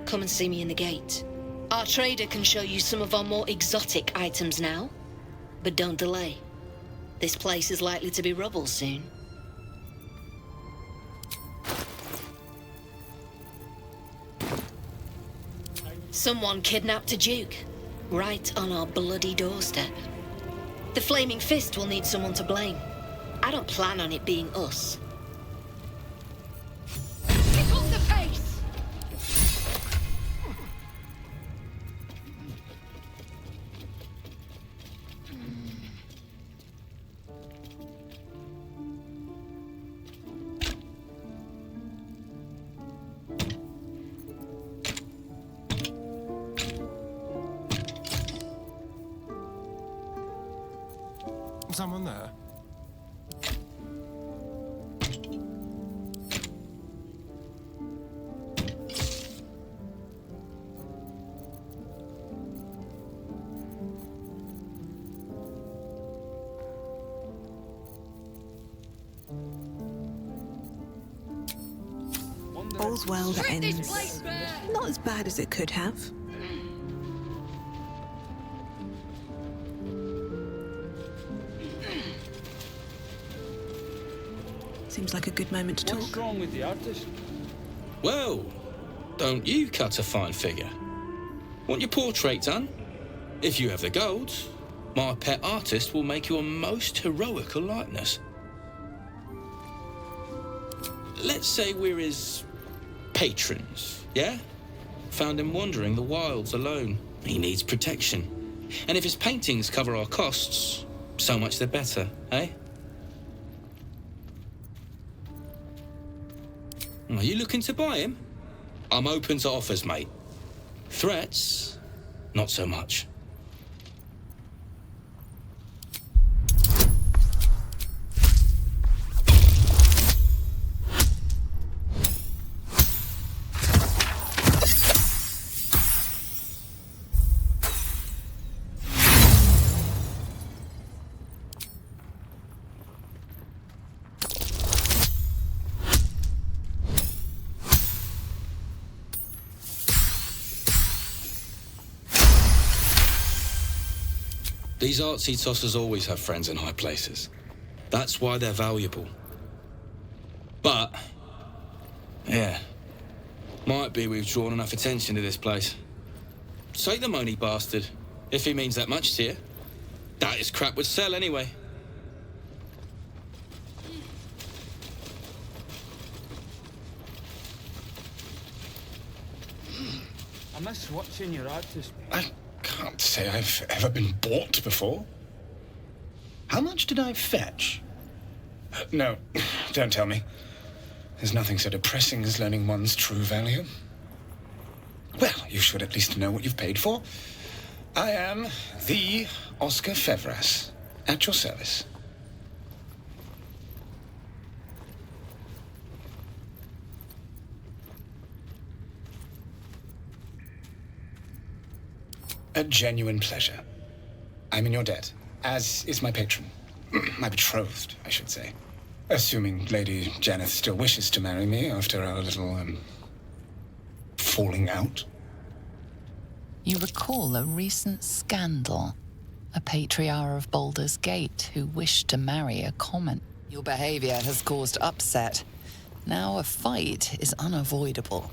Come and see me in the gate. Our trader can show you some of our more exotic items now. But don't delay. This place is likely to be rubble soon. Someone kidnapped a duke. Right on our bloody doorstep. The Flaming Fist will need someone to blame. I don't plan on it being us. Pick up the pace! Someone there? all's well that ends. Not as bad as it could have. Seems like a good moment to talk. What's wrong with the artist? Well, don't you cut a fine figure? Want your portrait done? If you have the gold, my pet artist will make you a most heroical likeness. Let's say we're his patrons, yeah? Found him wandering the wilds alone. He needs protection. And if his paintings cover our costs, so much the better, eh? Are you looking to buy him? I'm open to offers, mate. Threats? Not so much. These artsy tossers always have friends in high places. That's why they're valuable. But, yeah, might be we've drawn enough attention to this place. Take the money, bastard, if he means that much to you. That is crap would sell anyway. I miss watching your artist. I can't say I've ever been bought before. How much did I fetch? No, don't tell me. There's nothing so depressing as learning one's true value. Well, you should at least know what you've paid for. I am the Oscar Fevras, at your service. A genuine pleasure. I'm in your debt, as is my patron. My betrothed, I should say. Assuming Lady Janeth still wishes to marry me after our little, falling out. You recall a recent scandal. A patriarch of Baldur's Gate who wished to marry a common. Your behavior has caused upset. Now a fight is unavoidable.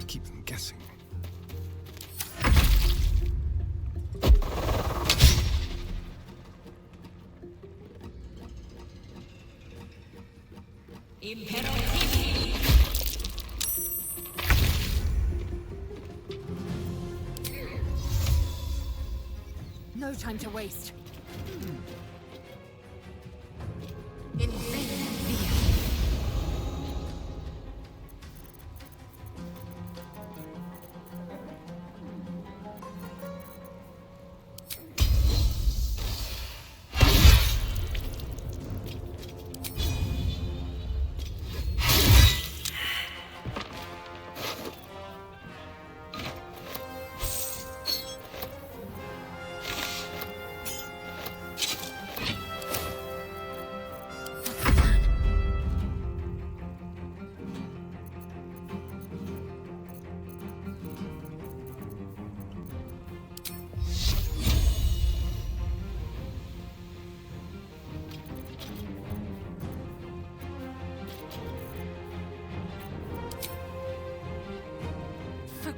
Keep them guessing. No time to waste.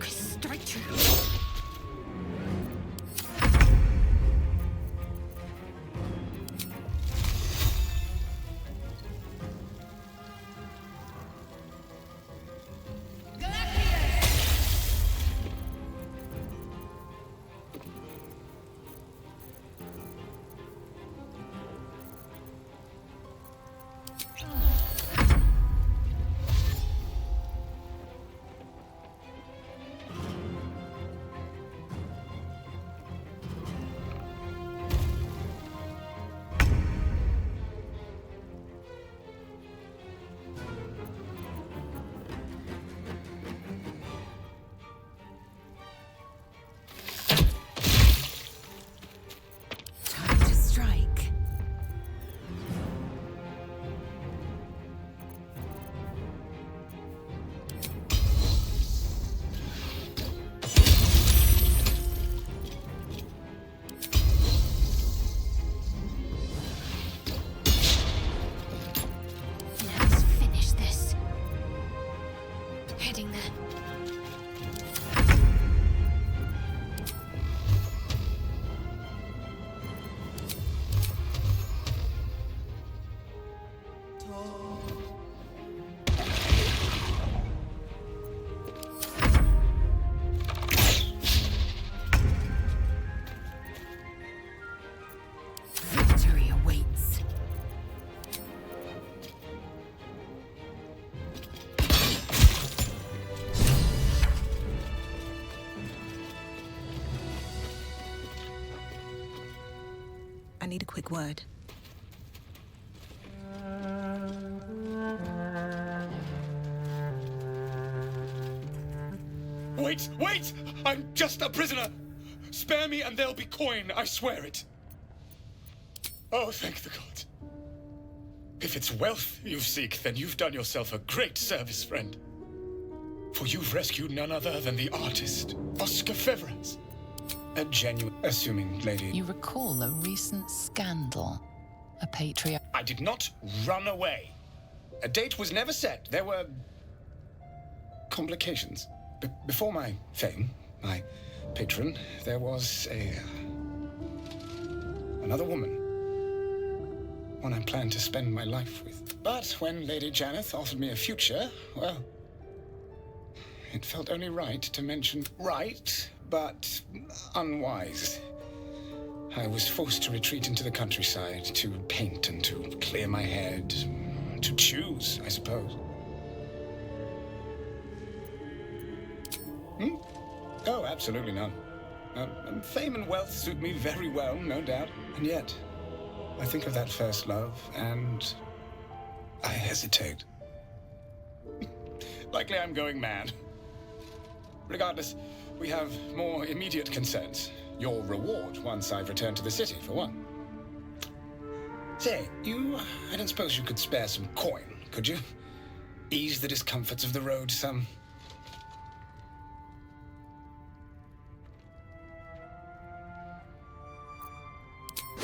Focus, strike true. I need a quick word. Wait, wait! I'm just a prisoner! Spare me and there'll be coin, I swear it. Oh, thank the gods. If it's wealth you seek, then you've done yourself a great service, friend. For you've rescued none other than the artist, Oscar Feveras. A genuine, assuming lady. You recall a recent scandal. A patriarch. I did not run away. A date was never set. There were complications. Before my fame, my patron, there was another woman. One I planned to spend my life with. But when Lady Janeth offered me a future, well, it felt only right to mention right, but unwise. I was forced to retreat into the countryside, to paint and to clear my head, to choose, I suppose. Oh, absolutely none. Fame and wealth suit me very well, no doubt. And yet, I think of that first love, and I hesitate. Likely I'm going mad. Regardless, we have more immediate concerns. Your reward once I've returned to the city, for one. Say, I don't suppose you could spare some coin, could you? Ease the discomforts of the road some.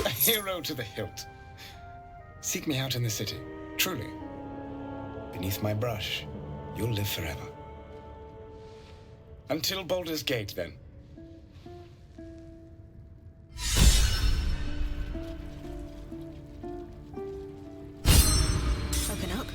A hero to the hilt. Seek me out in the city, truly. Beneath my brush, you'll live forever. Until Baldur's Gate, then. Open up.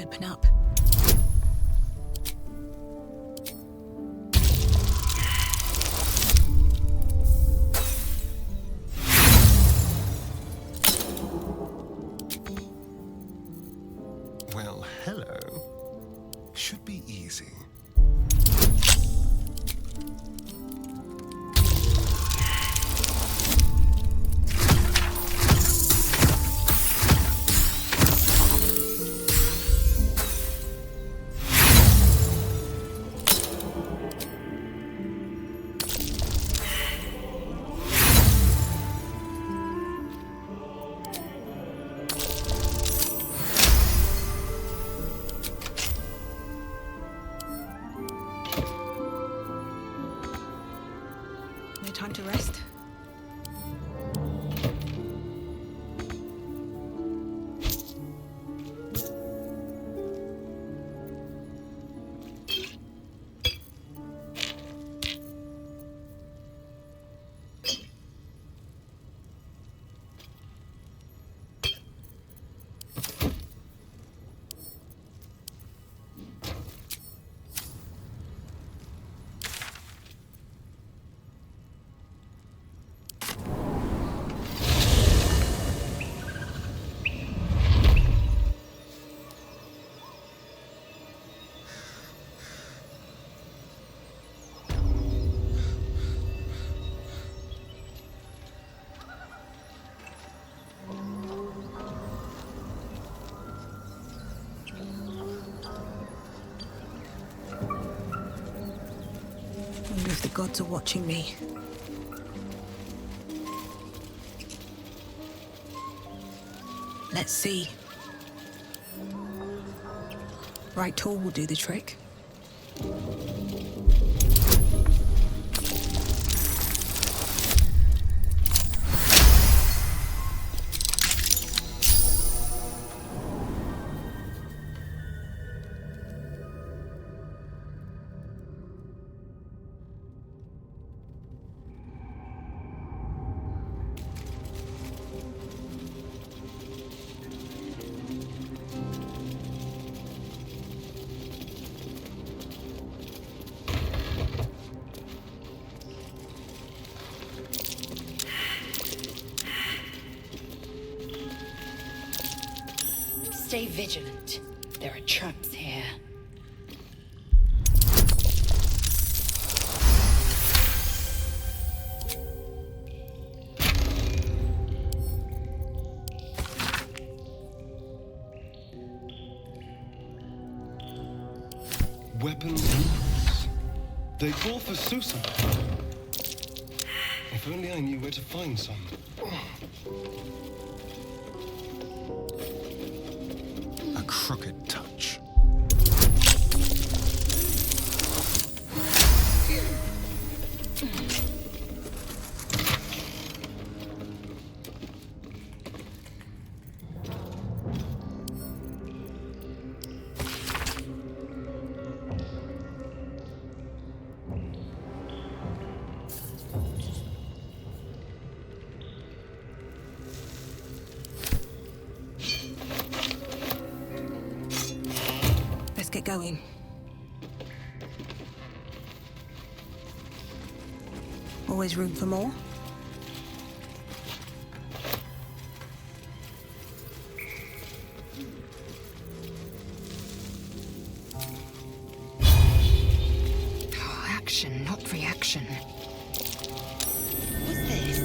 open up. Well, hello. Should be easy. No time to rest. I wonder if the gods are watching me. Let's see. Right tool will do the trick. Stay vigilant. There are traps here. Weapons and boots. They call for Susan. If only I knew where to find some. A crooked touch. Let's get going. Always room for more? Oh, action, not reaction. What's this?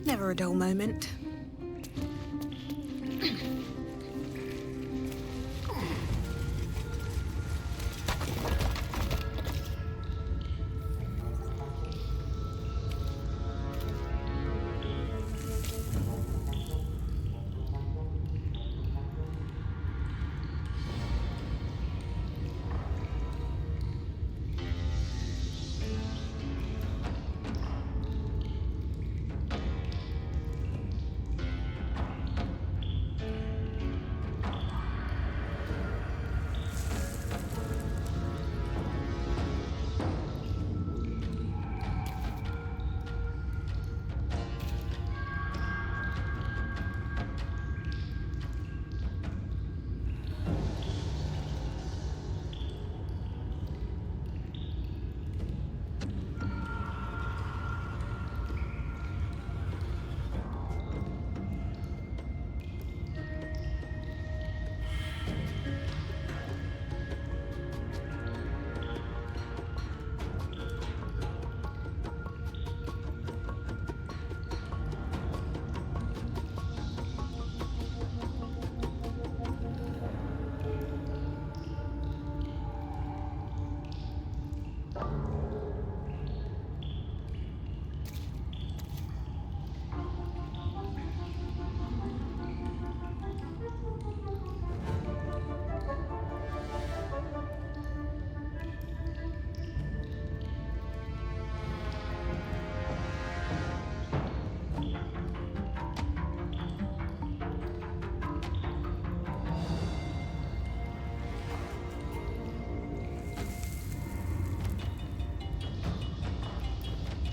Never a dull moment.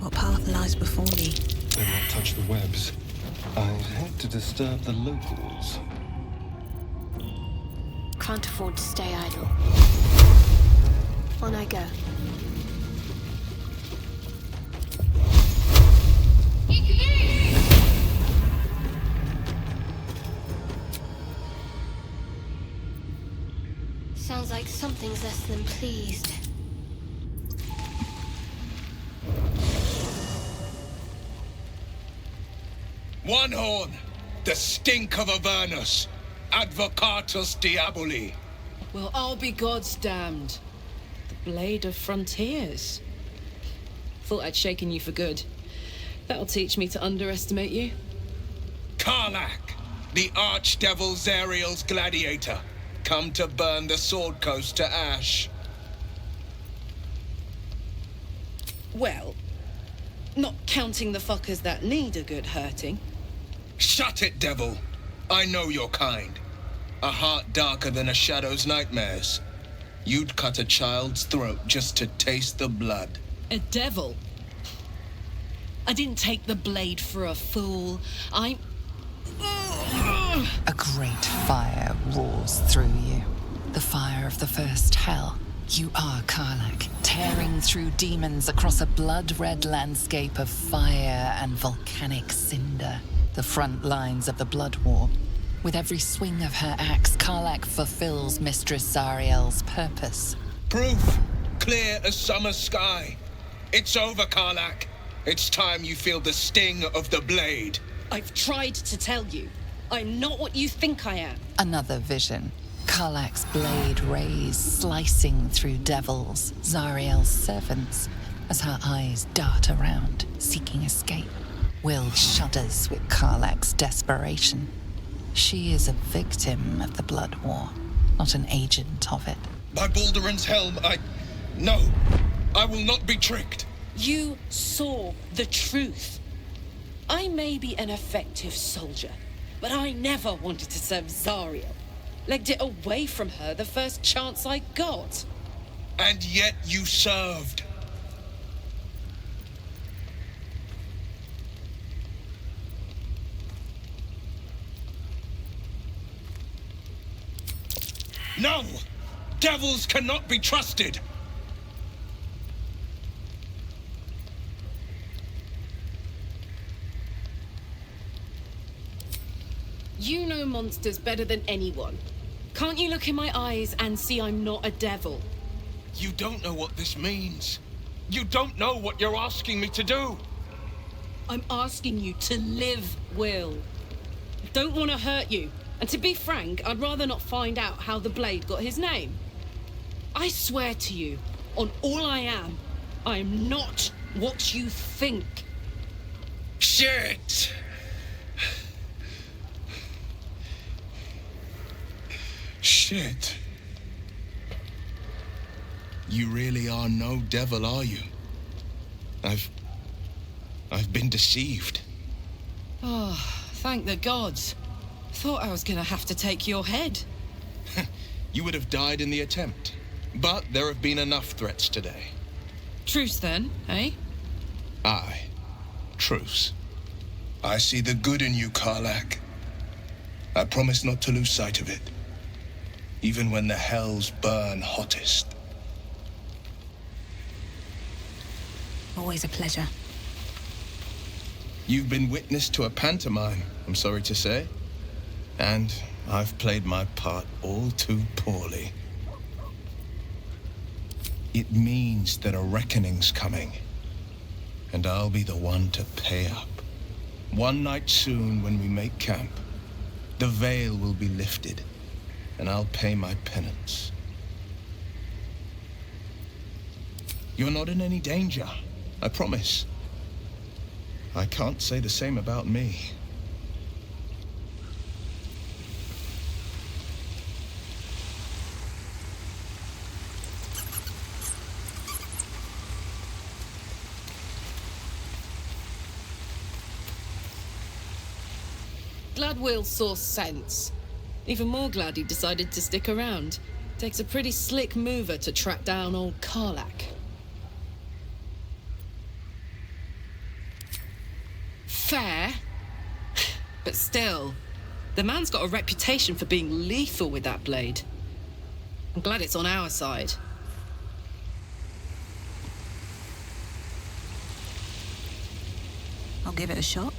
What path lies before me? Better not touch the webs. I'd hate to disturb the locals. Can't afford to stay idle. On I go. Sounds like something's less than pleased. One horn, the stink of Avernus, advocatus diaboli. Well, I'll be God's damned. The blade of frontiers. Thought I'd shaken you for good. That'll teach me to underestimate you. Karlach, the archdevil Zariel's gladiator, come to burn the Sword Coast to ash. Well, not counting the fuckers that need a good hurting. Shut it, devil. I know your kind. A heart darker than a shadow's nightmares. You'd cut a child's throat just to taste the blood. A devil? I didn't take the blade for a fool. I'm... A great fire roars through you. The fire of the first hell. You are Karlach, tearing through demons across a blood-red landscape of fire and volcanic cinder. The front lines of the blood war. With every swing of her axe, Karlach fulfills Mistress Zariel's purpose. Proof, clear as summer sky. It's over, Karlach. It's time you feel the sting of the blade. I've tried to tell you. I'm not what you think I am. Another vision. Karlach's blade rays slicing through devils, Zariel's servants, as her eyes dart around, seeking escape. Will shudders with Karlach's desperation. She is a victim of the blood war, not an agent of it. By Baldurin's helm, No, I will not be tricked. You saw the truth. I may be an effective soldier, but I never wanted to serve Zariel. Legged it away from her the first chance I got. And yet you served. No! Devils cannot be trusted! You know monsters better than anyone. Can't you look in my eyes and see I'm not a devil? You don't know what this means. You don't know what you're asking me to do. I'm asking you to live, Will. I don't want to hurt you. And to be frank, I'd rather not find out how the blade got his name. I swear to you, on all I am not what you think. Shit! Shit. You really are no devil, are you? I've been deceived. Oh, thank the gods. Thought I was gonna have to take your head. You would have died in the attempt. But there have been enough threats today. Truce then, eh? Aye. Truce. I see the good in you, Karlach. I promise not to lose sight of it. Even when the hells burn hottest. Always a pleasure. You've been witness to a pantomime, I'm sorry to say. And I've played my part all too poorly. It means that a reckoning's coming. And I'll be the one to pay up. One night soon, when we make camp, the veil will be lifted, and I'll pay my penance. You're not in any danger, I promise. I can't say the same about me. Glad Will saw sense. Even more glad he decided to stick around. Takes a pretty slick mover to track down old Karlach. fair, but still, the man's got a reputation for being lethal with that blade. I'm glad it's on our side. I'll give it a shot.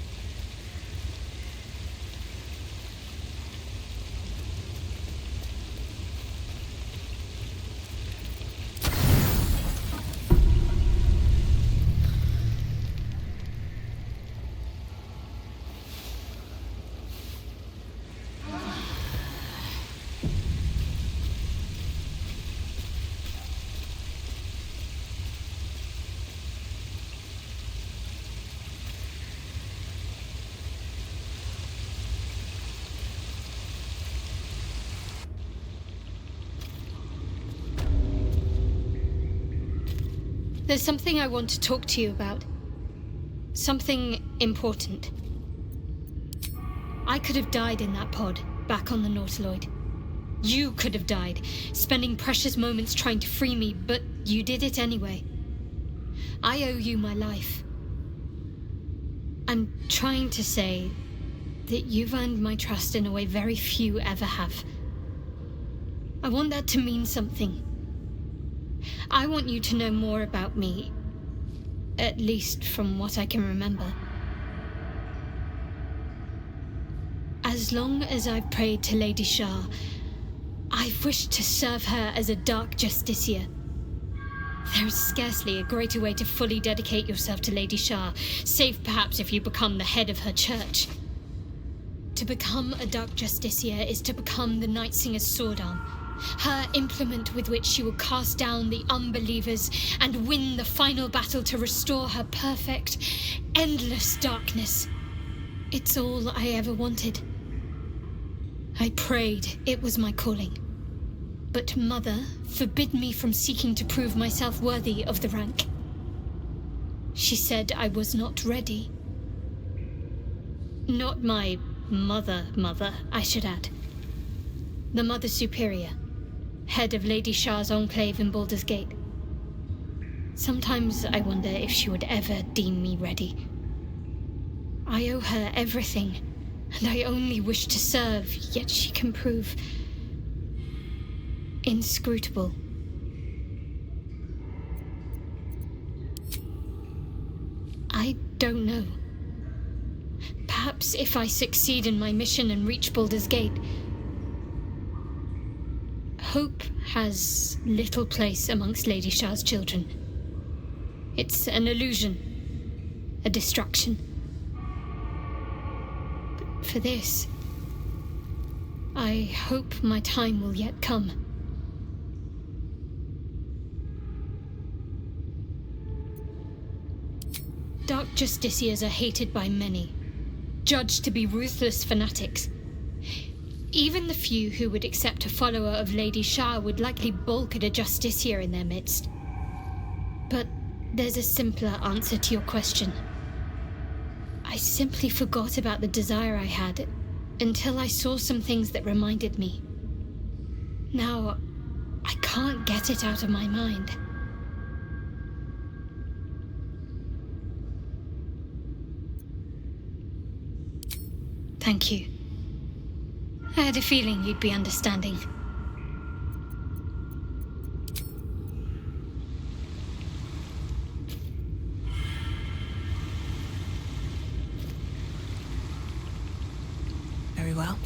There's something I want to talk to you about. Something important. I could have died in that pod, back on the Nautiloid. You could have died, spending precious moments trying to free me, but you did it anyway. I owe you my life. I'm trying to say that you've earned my trust in a way very few ever have. I want that to mean something. I want you to know more about me, at least from what I can remember. As long as I've prayed to Lady Shah, I've wished to serve her as a dark justiciar. There is scarcely a greater way to fully dedicate yourself to Lady Shah, save perhaps if you become the head of her church. To become a dark justiciar is to become the Night Singer's sword arm, her implement with which she will cast down the unbelievers and win the final battle to restore her perfect, endless darkness. It's all I ever wanted. I prayed it was my calling. But Mother forbid me from seeking to prove myself worthy of the rank. She said I was not ready. Not my mother, I should add. The Mother Superior, head of Lady Shah's enclave in Baldur's Gate. Sometimes I wonder if she would ever deem me ready. I owe her everything, and I only wish to serve, yet she can prove inscrutable. I don't know. Perhaps if I succeed in my mission and reach Baldur's Gate, hope has little place amongst Lady Shah's children. It's an illusion, a distraction. But for this, I hope my time will yet come. Dark justiciars are hated by many, judged to be ruthless fanatics. Even the few who would accept a follower of Lady Shah would likely balk at a justiciar in their midst. But there's a simpler answer to your question. I simply forgot about the desire I had until I saw some things that reminded me. Now, I can't get it out of my mind. Thank you. I had a feeling you'd be understanding. Very well.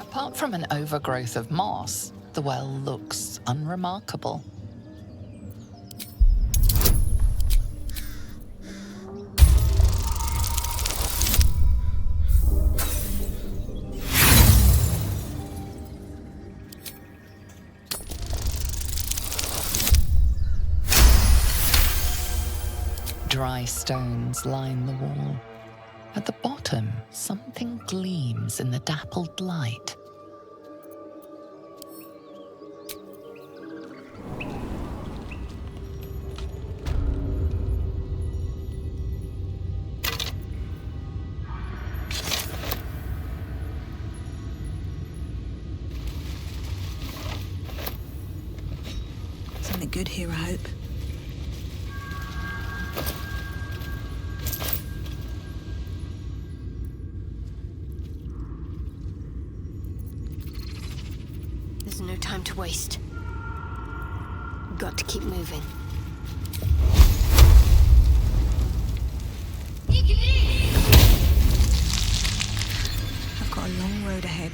Apart from an overgrowth of moss, the well looks unremarkable. Dry stones line the wall. At the bottom, something gleams in the dappled light. Something good here, I hope. There's no time to waste. Got to keep moving. I've got a long road ahead.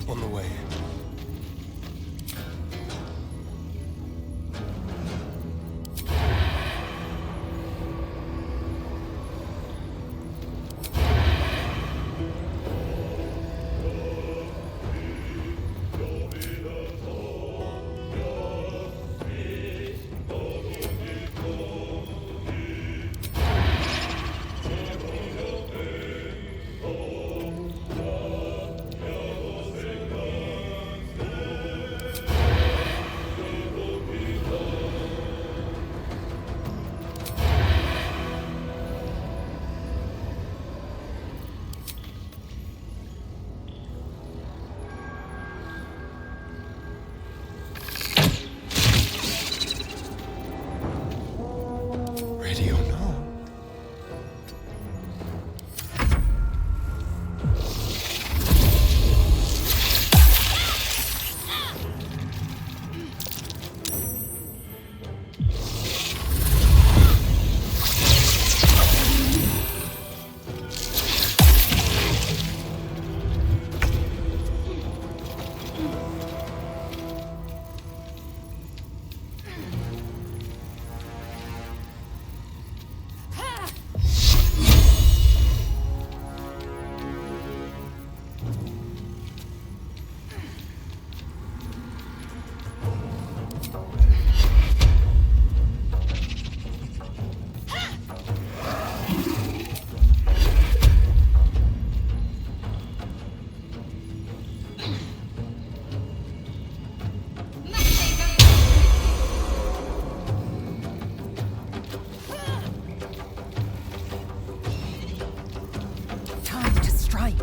On the way. Ready or not? Time to strike.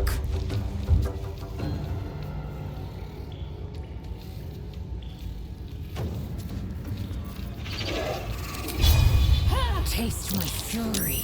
Taste my fury.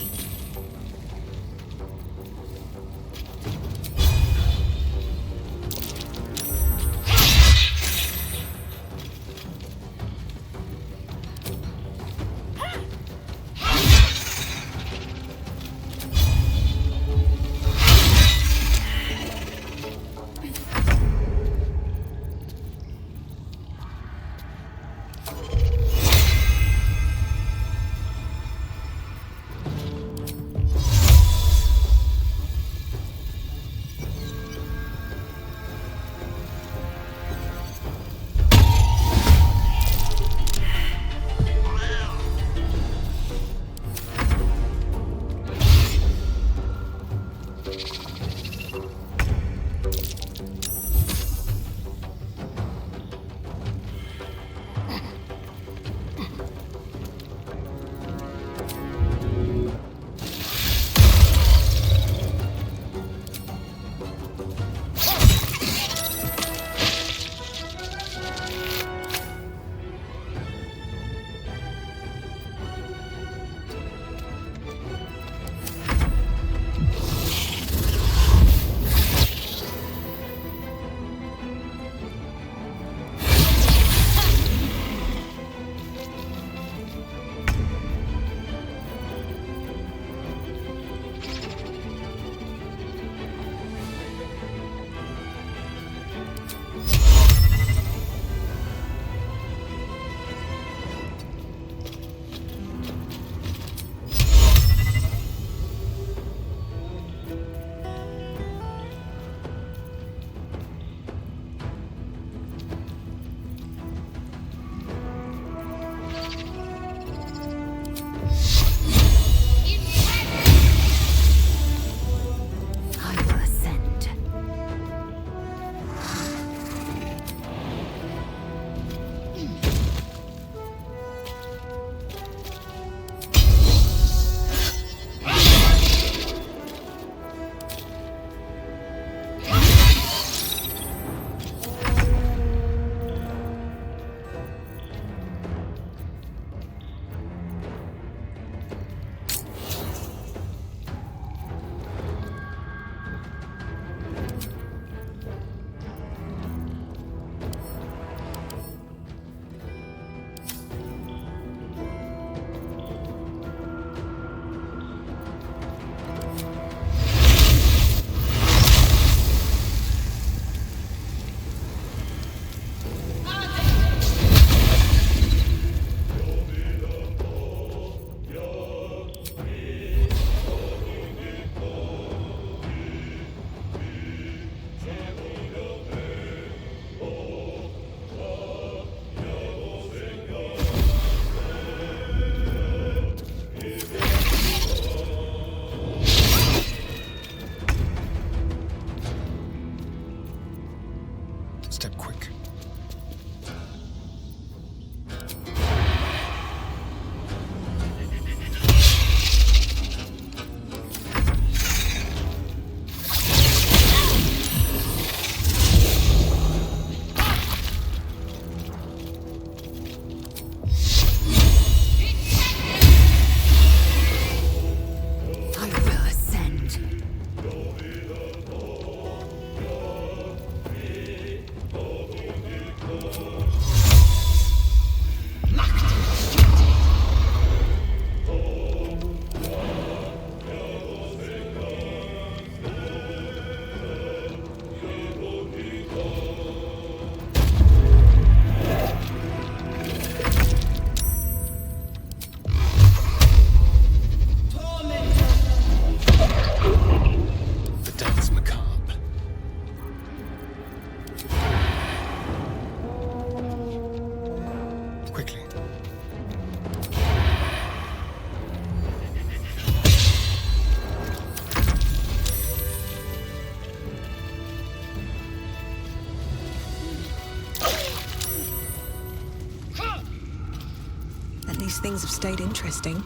least things have stayed interesting.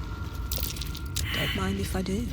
Don't mind if I do.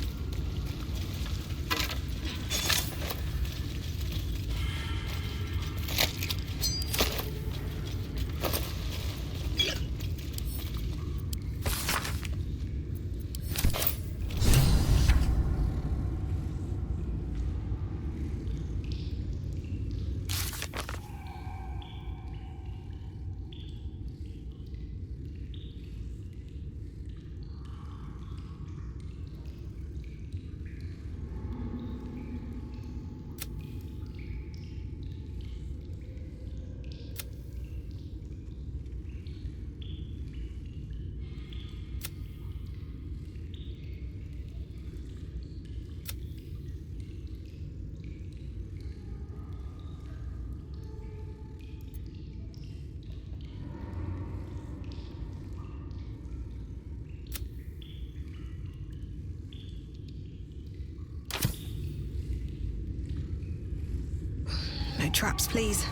No traps, please.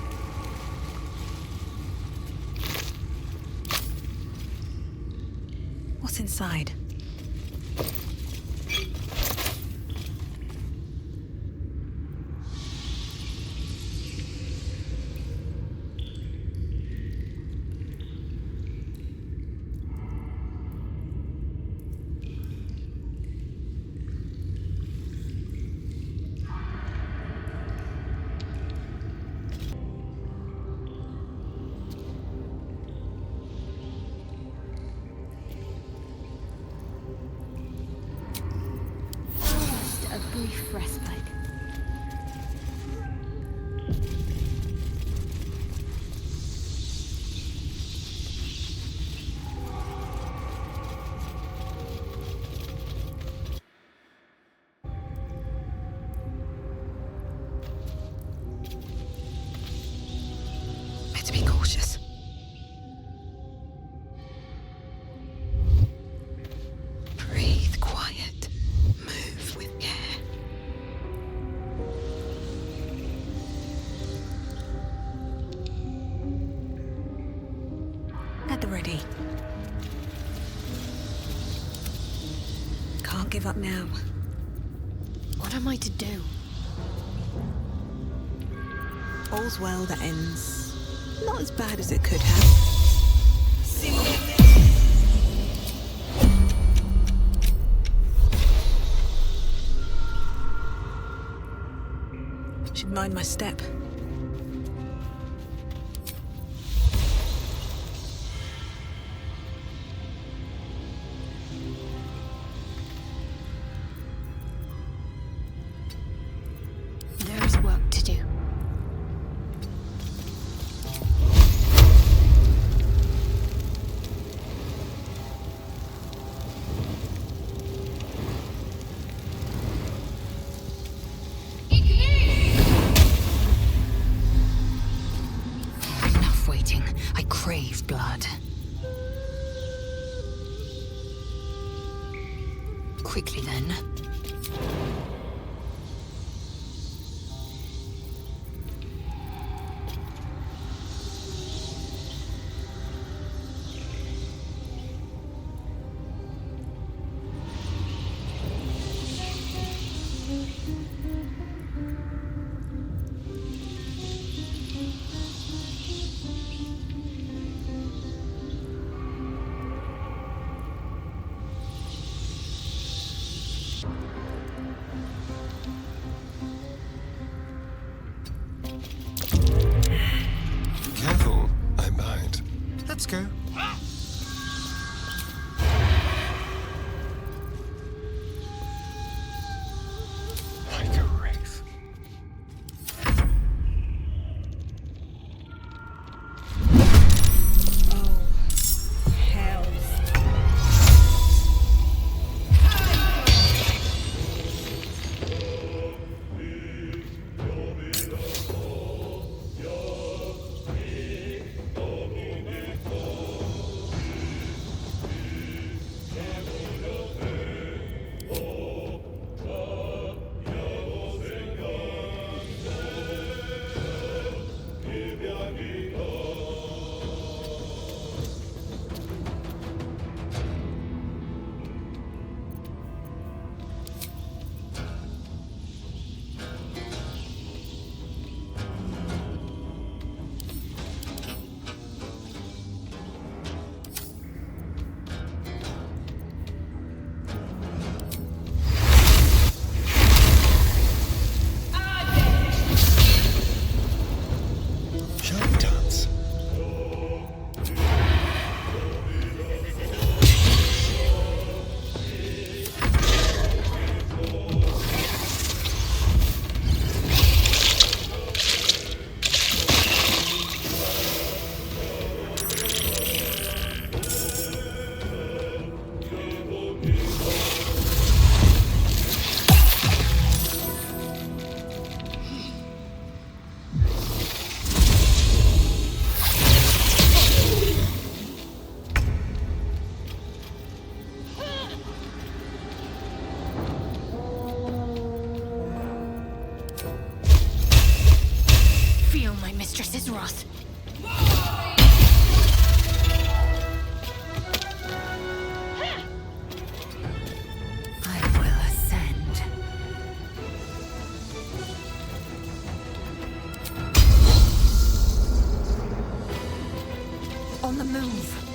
What's inside? A brief respite. Better be cautious. Breathe quiet. Move with care. At the ready. Can't give up now. What am I to do? All's well that ends not as bad as it could have. Should mind my step. There is work to do. Enough waiting. I crave blood. Quickly then. Careful, I bite. Let's go. Like a mistress's wrath. I will ascend. On the move.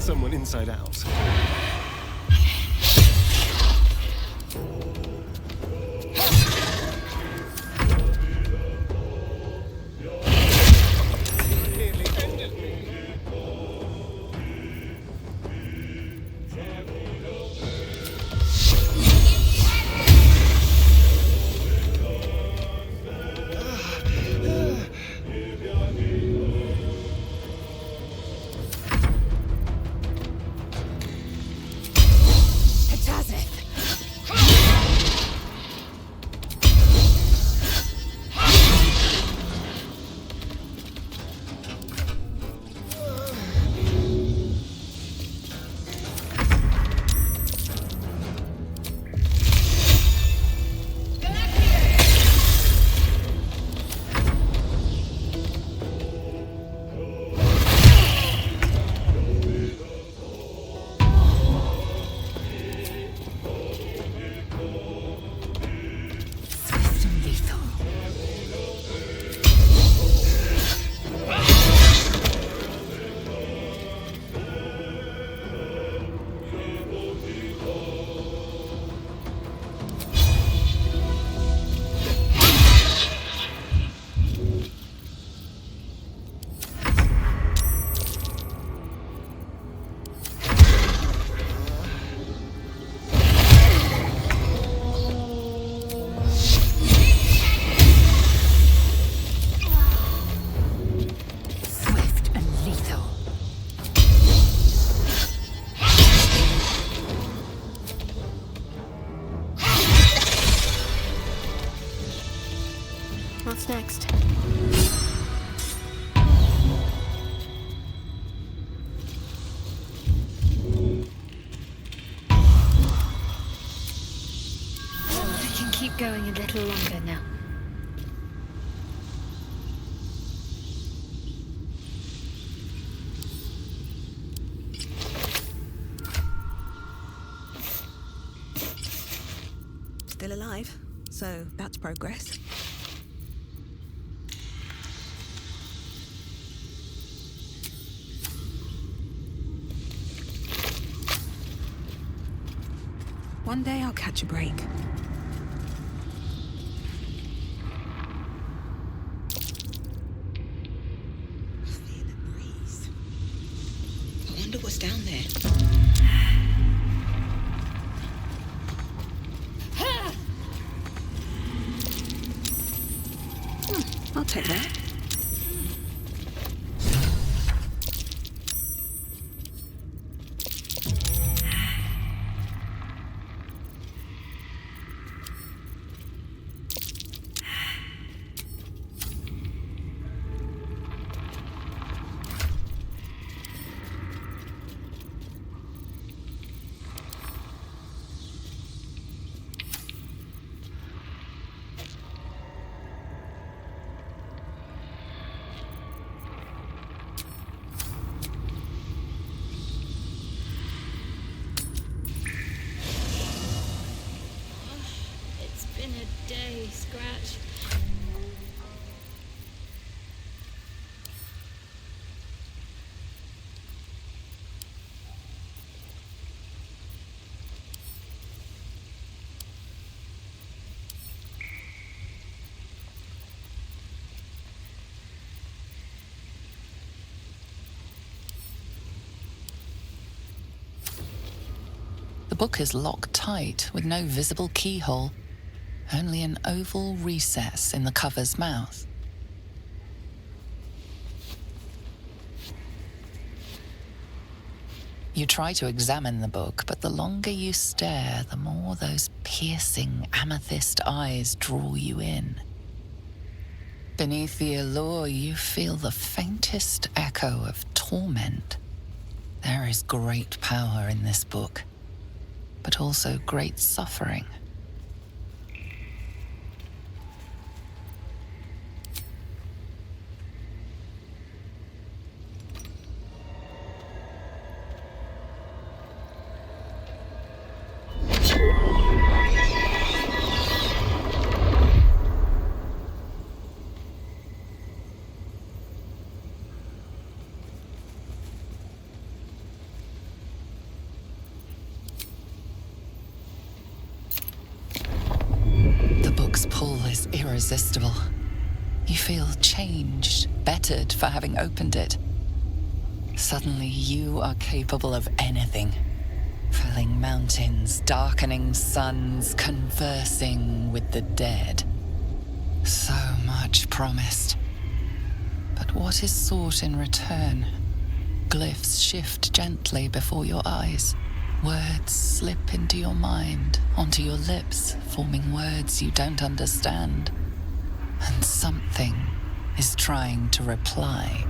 someone inside out. What's next? I can keep going a little longer now. Still alive, so that's progress. One day I'll catch a break. Feel a breeze. I wonder what's down there. I'll take that. Scratch. The book is locked tight with no visible keyhole, only an oval recess in the cover's mouth. You try to examine the book, but the longer you stare, the more those piercing amethyst eyes draw you in. Beneath the allure, you feel the faintest echo of torment. There is great power in this book, but also great suffering. irresistible. You feel changed, bettered for having opened it. Suddenly, you are capable of anything. Felling mountains, darkening suns, conversing with the dead. So much promised. But what is sought in return? Glyphs shift gently before your eyes. Words slip into your mind, onto your lips, forming words you don't understand. And something is trying to reply.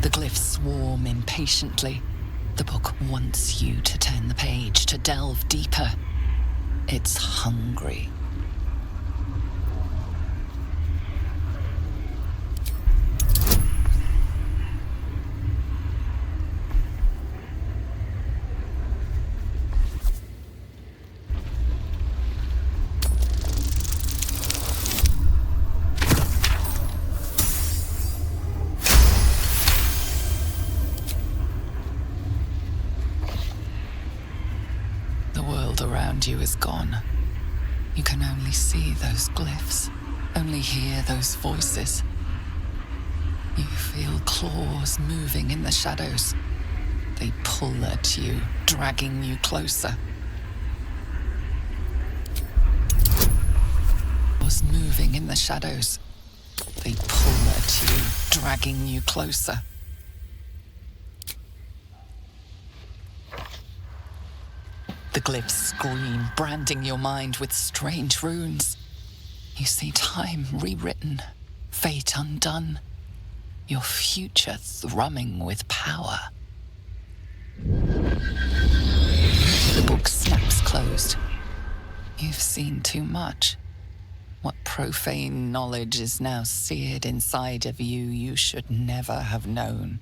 The glyphs swarm impatiently. The book wants you to turn the page, to delve deeper. It's hungry. Around you is gone. You can only see those glyphs, only hear those voices. You feel claws moving in the shadows. They pull at you, dragging you closer. Claws moving in the shadows. They pull at you, dragging you closer. The glyphs scream, branding your mind with strange runes. You see time rewritten, fate undone, your future thrumming with power. The book snaps closed. You've seen too much. What profane knowledge is now seared inside of you should never have known.